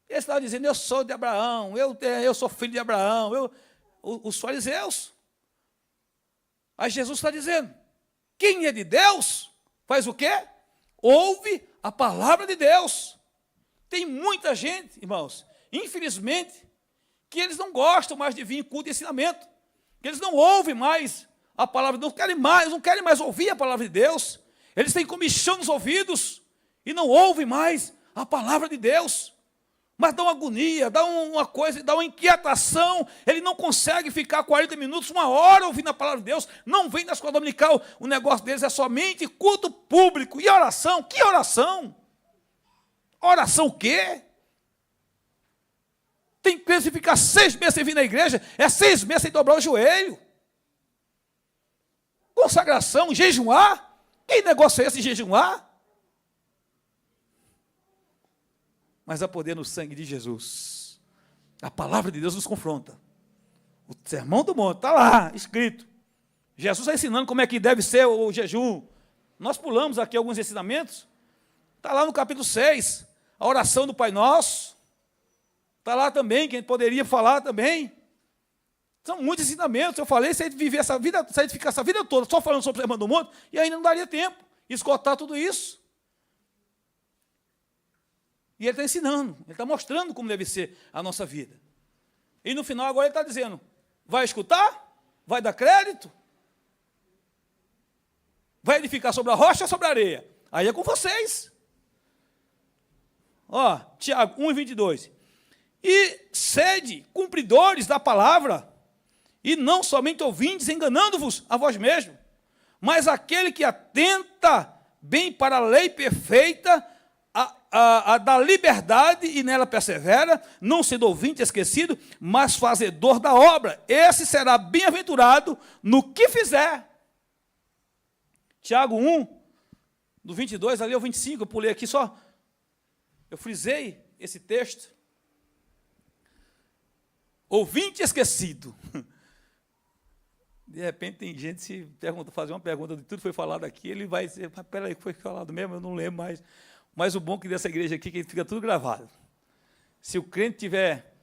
Ele estava dizendo, eu sou de Abraão, eu sou filho de Abraão, os fariseus. Aí Jesus está dizendo, quem é de Deus, faz o quê? Ouve a palavra de Deus. Tem muita gente, irmãos, infelizmente, que eles não gostam mais de vir em culto de ensinamento, que eles não ouvem mais a palavra de Deus, não querem mais ouvir a palavra de Deus, eles têm comichão nos ouvidos e não ouvem mais a palavra de Deus. Mas dá uma agonia, dá uma coisa, dá uma inquietação. Ele não consegue ficar 40 minutos, 1 hora ouvindo a palavra de Deus. Não vem na escola dominical. O negócio deles é somente culto público. E oração? Que oração? Oração o quê? Tem que ficar 6 meses sem vir na igreja. É 6 meses sem dobrar o joelho. Consagração, jejuar? Que negócio é esse, jejuar? Mas há poder no sangue de Jesus. A palavra de Deus nos confronta. O Sermão do Monte está lá, escrito. Jesus está ensinando como é que deve ser o jejum. Nós pulamos aqui alguns ensinamentos. Está lá no capítulo 6, a oração do Pai Nosso. Está lá também, quem poderia falar também. São muitos ensinamentos. Eu falei, se a gente viver essa vida, se a gente ficar essa vida toda só falando sobre o Sermão do Monte, e ainda não daria tempo de esgotar tudo isso. E ele está ensinando, ele está mostrando como deve ser a nossa vida. E no final agora ele está dizendo, vai escutar? Vai dar crédito? Vai edificar sobre a rocha ou sobre a areia? Aí é com vocês. Ó, Tiago 1,22. E sede cumpridores da palavra, e não somente ouvintes, enganando-vos a vós mesmos, mas aquele que atenta bem para a lei perfeita, a da liberdade e nela persevera, não sendo ouvinte esquecido, mas fazedor da obra. Esse será bem-aventurado no que fizer. Tiago 1, do 22 ali ao 25, eu pulei aqui só, eu frisei esse texto. Ouvinte esquecido. De repente tem gente se pergunta, fazer uma pergunta de tudo que foi falado aqui, ele vai dizer, mas peraí, que foi falado mesmo, eu não lembro mais. Mas o bom é que dessa igreja aqui, que fica tudo gravado. Se o crente tiver,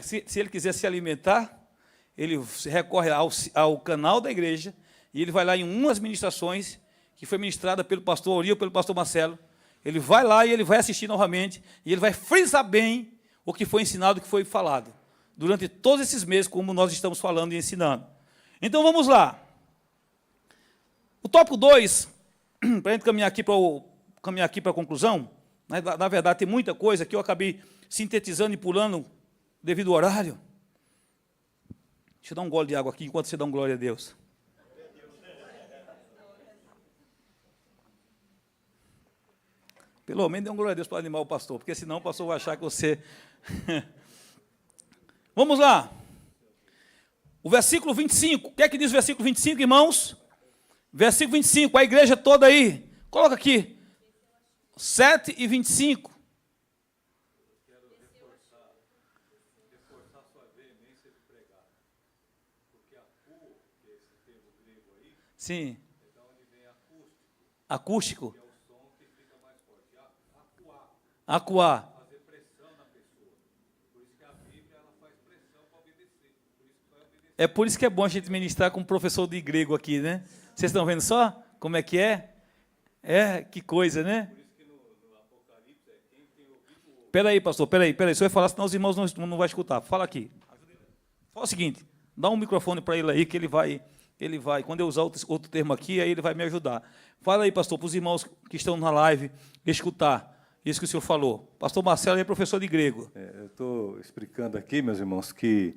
se ele quiser se alimentar, ele recorre ao canal da igreja, e ele vai lá em umas ministrações, que foi ministrada pelo pastor Uri ou pelo pastor Marcelo, ele vai lá e ele vai assistir novamente, e ele vai frisar bem o que foi ensinado, o que foi falado, durante todos esses meses, como nós estamos falando e ensinando. Então vamos lá. O tópico 2, para a gente caminhar aqui para a conclusão, né? Na verdade tem muita coisa que eu acabei sintetizando e pulando devido ao horário. Deixa eu dar um gole de água aqui enquanto você dá um glória a Deus. Pelo menos dê um glória a Deus para animar o pastor, porque senão o pastor vai achar que você... Vamos lá. O versículo 25. O que é que diz o versículo 25, irmãos? Versículo 25, a igreja toda aí. Coloca aqui. 7 e 25. Quero reforçar sua veemência de pregar. Porque acu, que é esse termo grego aí, Sim. é da onde vem acústico, Acústico. que é o som que fica mais forte. Acuar, Acuar. fazer pressão na pessoa. Por isso que a Bíblia ela faz pressão para obedecer. Por isso que vai obedecer. É por isso que é bom a gente ministrar com um professor de grego aqui, né? Vocês estão vendo só como é que é? É, que coisa, né? Espera aí, pastor, espera aí. Se eu falar, senão os irmãos não vão escutar. Fala aqui. Fala o seguinte, dá um microfone para ele aí, que ele vai, quando eu usar outro termo aqui, aí ele vai me ajudar. Fala aí, pastor, para os irmãos que estão na live escutar isso que o senhor falou. Pastor Marcelo é professor de grego. Eu estou explicando aqui, meus irmãos, que,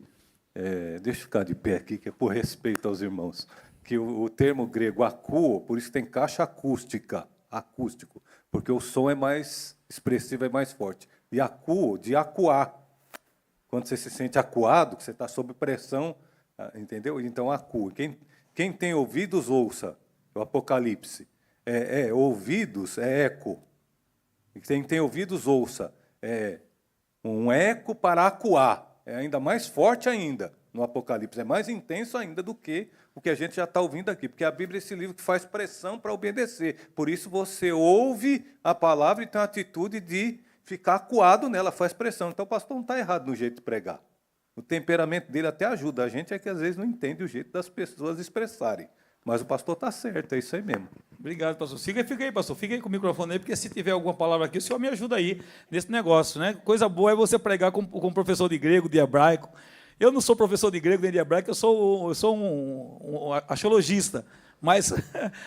deixa eu ficar de pé aqui, que é por respeito aos irmãos, que o termo grego akuo, por isso tem caixa acústica, acústico, porque o som é mais expressivo, é mais forte. E akuo, de acuar. Quando você se sente acuado, que você está sob pressão, entendeu? Então, akuo. Quem tem ouvidos, ouça. O Apocalipse. Ouvidos é eco. Quem tem ouvidos, ouça. É um eco para acuar. É ainda mais forte ainda no Apocalipse. É mais intenso ainda do que o que a gente já está ouvindo aqui. Porque a Bíblia é esse livro que faz pressão para obedecer. Por isso você ouve a palavra e tem a atitude de ficar acuado nela, faz pressão. Então o pastor não está errado no jeito de pregar. O temperamento dele até ajuda. A gente é que às vezes não entende o jeito das pessoas expressarem. Mas o pastor está certo, é isso aí mesmo. Obrigado, pastor. Fica aí, pastor. Fica aí com o microfone aí, porque se tiver alguma palavra aqui, o senhor me ajuda aí nesse negócio, né? Coisa boa é você pregar com professor de grego, de hebraico. Eu não sou professor de grego nem de hebraico, eu sou um arqueologista. Mas,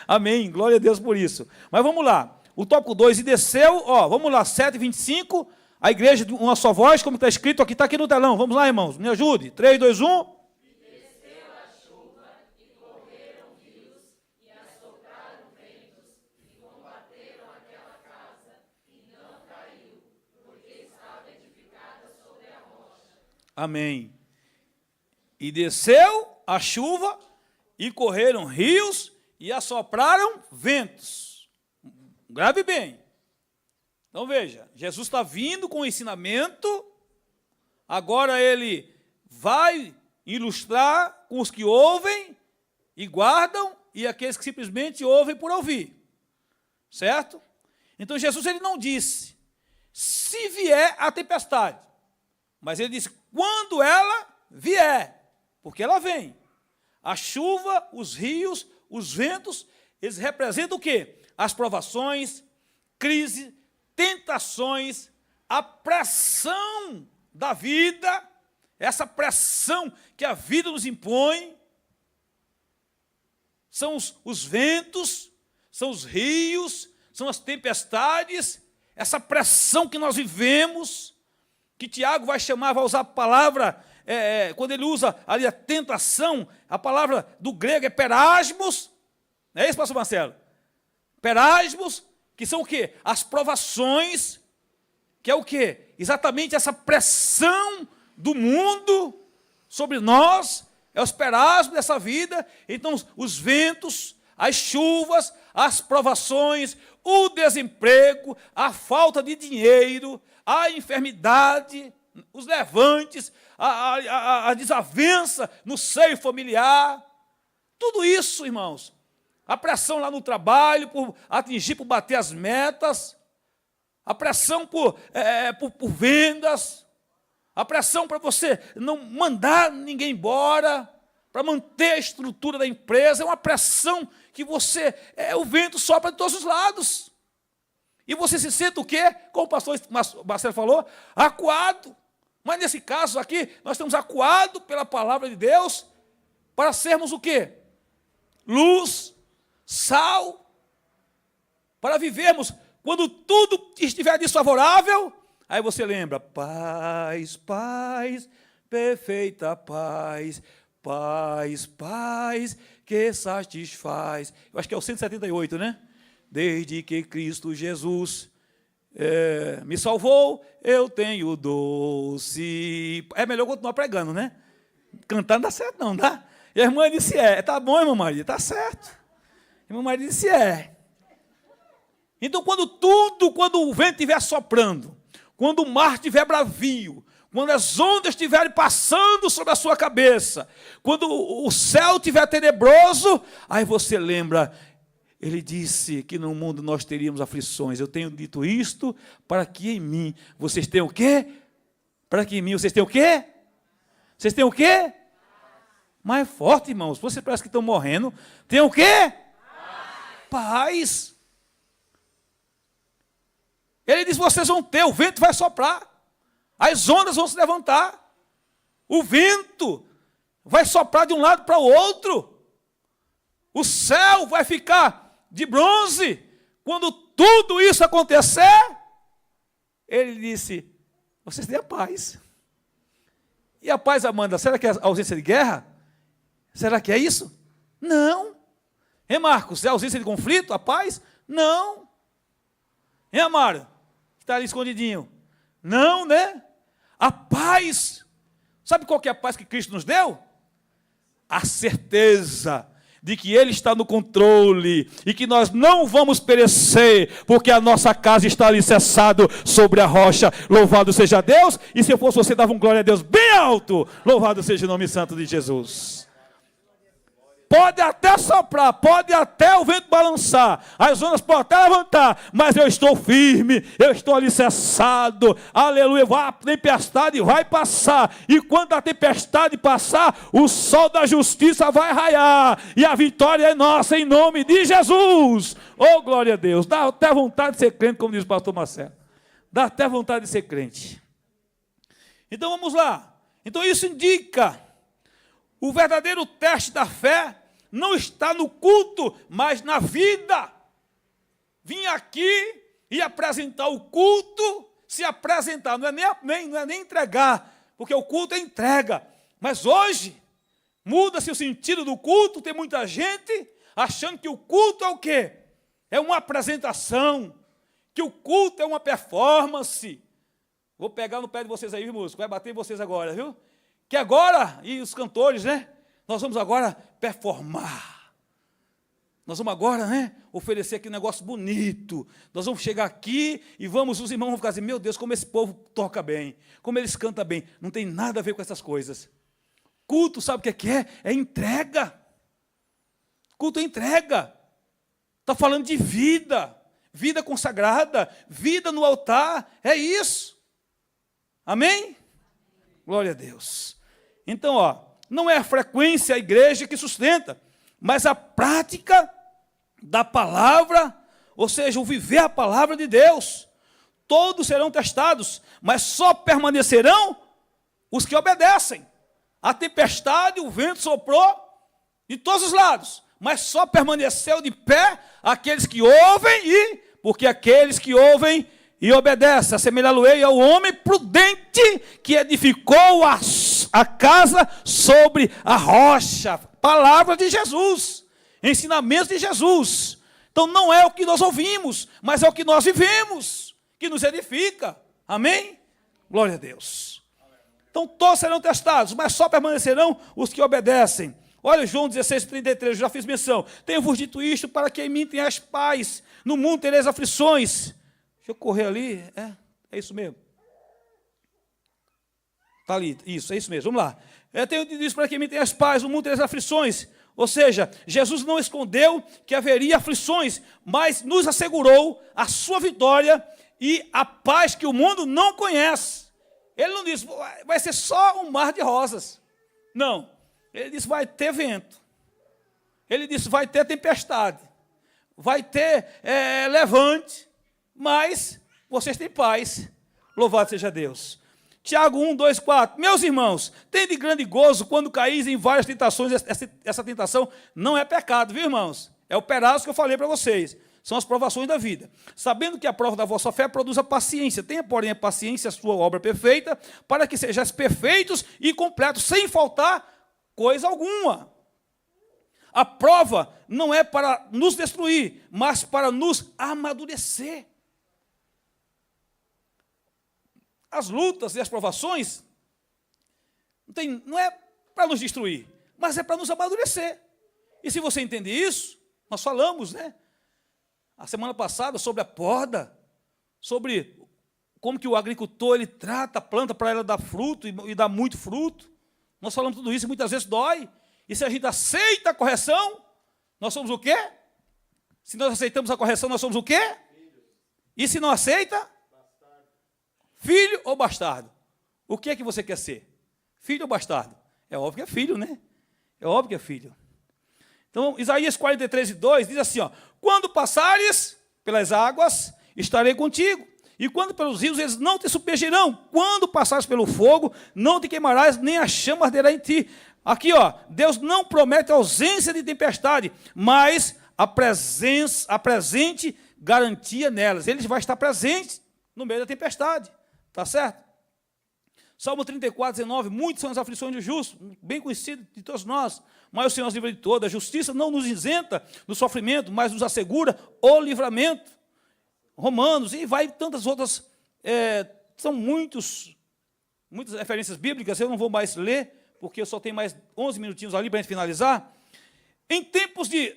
amém, glória a Deus por isso. Mas vamos lá. O tópico 2, e desceu, vamos lá, 7:25, a igreja de uma só voz, como está escrito aqui, está aqui no telão. Vamos lá, irmãos, me ajude. 3, 2, 1. E desceu a chuva, e correram rios, e assopraram ventos, e combateram aquela casa, e não caiu, porque estava edificada sobre a rocha. Amém. E desceu a chuva, e correram rios, e assopraram ventos. Grave bem. Então veja, Jesus está vindo com o ensinamento, agora ele vai ilustrar com os que ouvem e guardam e aqueles que simplesmente ouvem por ouvir. Certo? Então Jesus ele não disse se vier a tempestade, mas ele disse quando ela vier, porque ela vem. A chuva, os rios, os ventos, eles representam o quê? As provações, crise, tentações, a pressão da vida, essa pressão que a vida nos impõe, são os ventos, são os rios, são as tempestades, essa pressão que nós vivemos, que Tiago vai usar a palavra, quando ele usa ali a tentação, a palavra do grego é perasmos, não é isso, pastor Marcelo? Perasmos, que são o quê? As provações, que é o quê? Exatamente essa pressão do mundo sobre nós, é os perasmos dessa vida. Então, os ventos, as chuvas, as provações, o desemprego, a falta de dinheiro, a enfermidade, os levantes, a desavença no seio familiar, tudo isso, irmãos, a pressão lá no trabalho, por bater as metas, a pressão por vendas, a pressão para você não mandar ninguém embora, para manter a estrutura da empresa, é uma pressão que o vento sopra de todos os lados. E você se sente o quê? Como o pastor Marcelo falou, acuado. Mas nesse caso aqui, nós estamos acuados pela palavra de Deus, para sermos o quê? Luz, sal, para vivermos quando tudo estiver desfavorável, aí você lembra, paz, paz, perfeita paz, paz, paz, que satisfaz. Eu acho que é o 178, né? Desde que Cristo Jesus me salvou, eu tenho doce... É melhor continuar pregando, né? Cantar não dá certo não, tá? E a irmã disse, tá bom, irmã Maria, tá certo. Irmã Maria disse, Então, quando o vento estiver soprando, quando o mar estiver bravio, quando as ondas estiverem passando sobre a sua cabeça, quando o céu estiver tenebroso, aí você lembra, ele disse que no mundo nós teríamos aflições. Eu tenho dito isto para que em mim vocês tenham o quê? Para que em mim vocês tenham o quê? Vocês tenham o quê? mais forte, irmãos. Você parece que estão morrendo. Tem o quê? Paz. Ele diz, vocês vão ter, o vento vai soprar. As ondas vão se levantar. O vento vai soprar de um lado para o outro. O céu vai ficar de bronze. Quando tudo isso acontecer, ele disse, vocês têm a paz. E a paz, Amanda, será que é a ausência de guerra? Será que é isso? Não. Hein, Marcos, é a ausência de conflito, a paz? Não. Hein, Amaro, que está ali escondidinho? Não, né? A paz. Sabe qual que é a paz que Cristo nos deu? A certeza de que Ele está no controle e que nós não vamos perecer, porque a nossa casa está alicerçada sobre a rocha. Louvado seja Deus. E se eu fosse você, dava um glória a Deus bem alto. Louvado seja o nome santo de Jesus. Pode até soprar, pode até o vento balançar, as ondas podem até levantar, mas eu estou firme, eu estou alicerçado, aleluia, a tempestade vai passar, e quando a tempestade passar, o sol da justiça vai raiar, e a vitória é nossa em nome de Jesus. Oh, glória a Deus, dá até vontade de ser crente, como diz o pastor Marcelo, dá até vontade de ser crente. Então vamos lá, então isso indica, o verdadeiro teste da fé não está no culto, mas na vida. Vim aqui e apresentar o culto, se apresentar, não é nem entregar, porque o culto é entrega. Mas hoje, muda-se o sentido do culto, tem muita gente achando que o culto é o quê? É uma apresentação, que o culto é uma performance. Vou pegar no pé de vocês aí, viu, músico? Vai bater em vocês agora, viu? Que agora, e os cantores, né? Nós vamos agora performar. Nós vamos agora, né, oferecer aqui um negócio bonito. Nós vamos chegar aqui e os irmãos vão ficar assim, meu Deus, como esse povo toca bem, como eles cantam bem. Não tem nada a ver com essas coisas. Culto, sabe o que é? É entrega. Culto é entrega. Está falando de vida, vida consagrada, vida no altar, é isso. Amém? Glória a Deus. Então, não é a frequência a igreja que sustenta, mas a prática da palavra, ou seja, o viver a palavra de Deus. Todos serão testados, mas só permanecerão os que obedecem. A tempestade, o vento soprou de todos os lados, mas só permaneceu de pé aqueles que ouvem porque aqueles que ouvem e obedecem, assemelhá-lo-ei ao homem prudente que edificou a casa sobre a rocha. Palavra de Jesus, ensinamentos de Jesus. Então não é o que nós ouvimos, mas é o que nós vivemos, que nos edifica. Amém? Glória a Deus. Então todos serão testados, mas só permanecerão os que obedecem. Olha João 16:33, eu já fiz menção. Tenho-vos dito isto para que em mim tenhais paz. No mundo tereis aflições. Deixa eu correr ali, é isso mesmo. Está ali, isso, é isso mesmo, vamos lá. Eu tenho dito isso para que me tenhas paz, no mundo tereis aflições. Ou seja, Jesus não escondeu que haveria aflições, mas nos assegurou a sua vitória e a paz que o mundo não conhece. Ele não disse, vai ser só um mar de rosas. Não, ele disse, vai ter vento. Ele disse, vai ter tempestade. Vai ter levante. Mas vocês têm paz. Louvado seja Deus. Tiago 1, 2, 4. Meus irmãos, tende grande gozo quando caís em várias tentações. Essa tentação não é pecado, viu, irmãos? É o pedaço que eu falei para vocês. São as provações da vida. Sabendo que a prova da vossa fé produz a paciência. Tenha, porém, a paciência, a sua obra perfeita, para que sejais perfeitos e completos, sem faltar coisa alguma. A prova não é para nos destruir, mas para nos amadurecer. As lutas e as provações não é para nos destruir, mas é para nos amadurecer. E se você entende isso, nós falamos, né? A semana passada sobre a poda, sobre como que o agricultor ele trata a planta para ela dar fruto e dar muito fruto. Nós falamos tudo isso e muitas vezes dói. E se a gente aceita a correção, nós somos o quê? Se nós aceitamos a correção, nós somos o quê? E se não aceita? Filho ou bastardo? O que é que você quer ser? Filho ou bastardo? É óbvio que é filho, né? É óbvio que é filho. Então, Isaías 43:2 diz assim, ó, quando passares pelas águas, estarei contigo. E quando pelos rios, eles não te submergirão. Quando passares pelo fogo, não te queimarás, nem a chama arderá em ti. Aqui, ó, Deus não promete ausência de tempestade, mas a presente garantia nelas. Ele vai estar presente no meio da tempestade. Tá certo? Salmo 34:19, muitas são as aflições do justo, bem conhecido de todos nós, mas o Senhor nos livra de todas. A justiça não nos isenta do sofrimento, mas nos assegura o livramento. Romanos, e vai tantas outras, são muitas referências bíblicas, eu não vou mais ler, porque eu só tenho mais 11 minutinhos ali para a gente finalizar. Em tempos de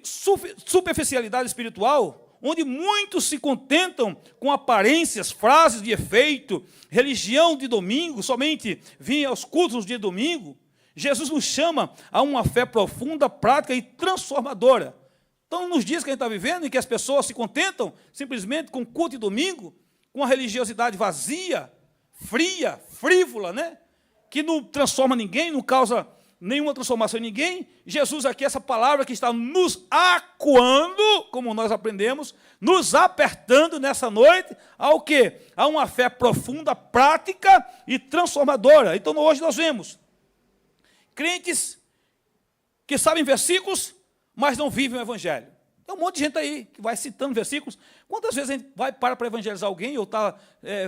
superficialidade espiritual, onde muitos se contentam com aparências, frases de efeito, religião de domingo, somente vir aos cultos no dia de domingo, Jesus nos chama a uma fé profunda, prática e transformadora. Então, nos dias que a gente está vivendo, em que as pessoas se contentam simplesmente com culto de domingo, com a religiosidade vazia, fria, frívola, né? Que não transforma ninguém, não causa nenhuma transformação em ninguém, Jesus aqui, essa palavra que está nos acuando, como nós aprendemos, nos apertando nessa noite, ao quê? A uma fé profunda, prática e transformadora. Então, hoje nós vemos crentes que sabem versículos, mas não vivem o evangelho. Tem um monte de gente aí que vai citando versículos. Quantas vezes a gente vai para evangelizar alguém, ou está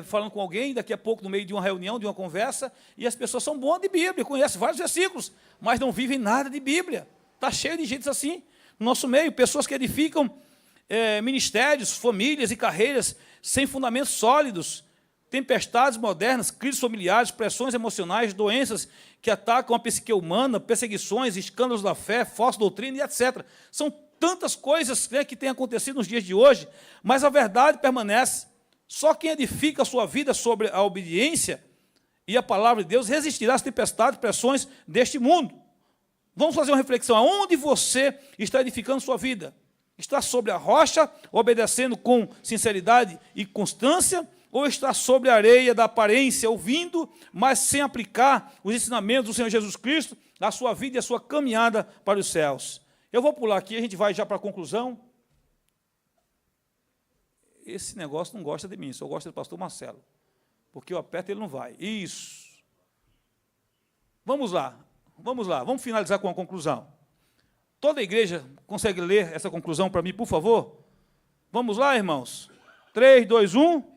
falando com alguém, daqui a pouco no meio de uma reunião, de uma conversa, e as pessoas são boas de Bíblia, conhecem vários versículos, mas não vivem nada de Bíblia. Está cheio de gente assim no nosso meio, pessoas que edificam ministérios, famílias e carreiras sem fundamentos sólidos, tempestades modernas, crises familiares, pressões emocionais, doenças que atacam a psique humana, perseguições, escândalos da fé, falsa doutrina e etc. São tantas coisas, né, que têm acontecido nos dias de hoje, mas a verdade permanece. Só quem edifica a sua vida sobre a obediência e a palavra de Deus resistirá às tempestades e pressões deste mundo. Vamos fazer uma reflexão. Aonde você está edificando sua vida? Está sobre a rocha, obedecendo com sinceridade e constância, ou está sobre a areia da aparência, ouvindo, mas sem aplicar os ensinamentos do Senhor Jesus Cristo à sua vida e à sua caminhada para os céus? Eu vou pular aqui, a gente vai já para a conclusão. Esse negócio não gosta de mim, só gosta do pastor Marcelo, porque eu aperto e ele não vai. Isso. Vamos lá, vamos finalizar com a conclusão. Toda a igreja consegue ler essa conclusão para mim, por favor? Vamos lá, irmãos? 3, 2, 1...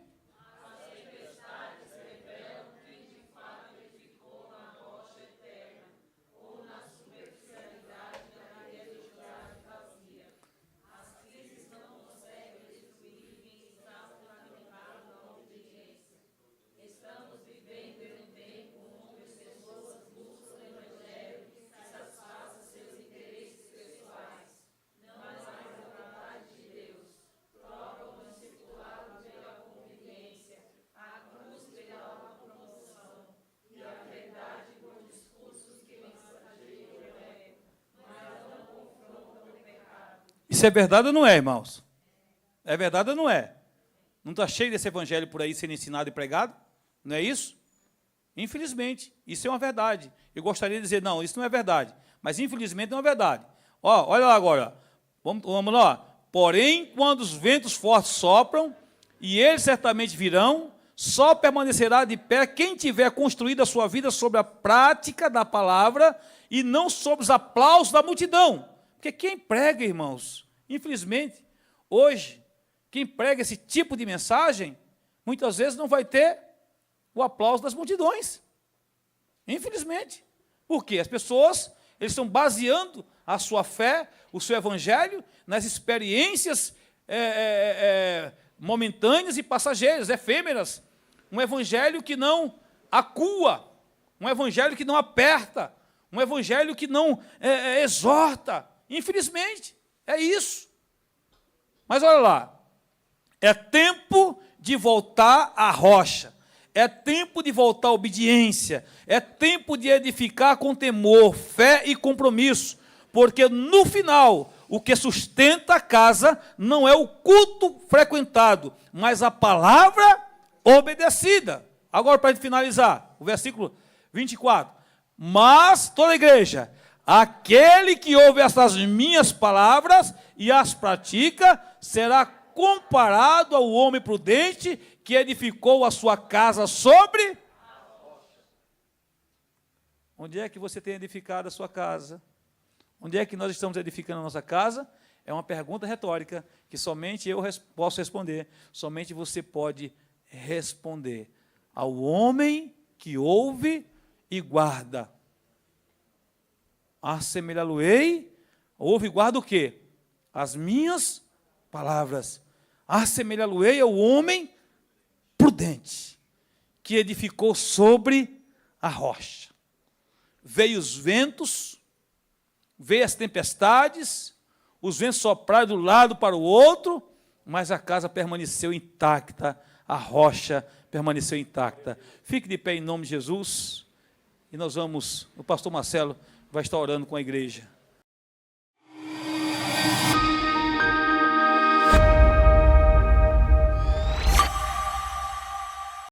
Isso é verdade ou não é, irmãos? É verdade ou não é? Não está cheio desse evangelho por aí sendo ensinado e pregado? Não é isso? Infelizmente, isso é uma verdade. Eu gostaria de dizer, não, isso não é verdade. Mas, infelizmente, não é verdade. Ó, olha lá agora. Vamos lá. Porém, quando os ventos fortes sopram, e eles certamente virão, só permanecerá de pé quem tiver construído a sua vida sobre a prática da palavra e não sobre os aplausos da multidão. Porque quem prega, irmãos, infelizmente, hoje, quem prega esse tipo de mensagem, muitas vezes não vai ter o aplauso das multidões. Infelizmente. Por quê? As pessoas, eles estão baseando a sua fé, o seu evangelho, nas experiências momentâneas e passageiras, efêmeras. Um evangelho que não acua, um evangelho que não aperta, um evangelho que não exorta. Infelizmente, é isso. Mas olha lá, é tempo de voltar à rocha, é tempo de voltar à obediência, é tempo de edificar com temor, fé e compromisso, porque no final, o que sustenta a casa não é o culto frequentado, mas a palavra obedecida. Agora, para finalizar, o versículo 24. Mas, toda a igreja, Aquele que ouve estas minhas palavras e as pratica, será comparado ao homem prudente que edificou a sua casa sobre... Onde é que você tem edificado a sua casa? Onde é que nós estamos edificando a nossa casa? É uma pergunta retórica que somente eu posso responder, somente você pode responder. Ao homem que ouve e guarda. Assemelhá-lo-ei, ouve e guarda o quê? As minhas palavras. Assemelhá-lo-ei ao homem prudente, que edificou sobre a rocha. Veio os ventos, veio as tempestades, os ventos sopraram de um lado para o outro, mas a casa permaneceu intacta, a rocha permaneceu intacta. Fique de pé em nome de Jesus, e nós vamos, o pastor Marcelo vai estar orando com a igreja.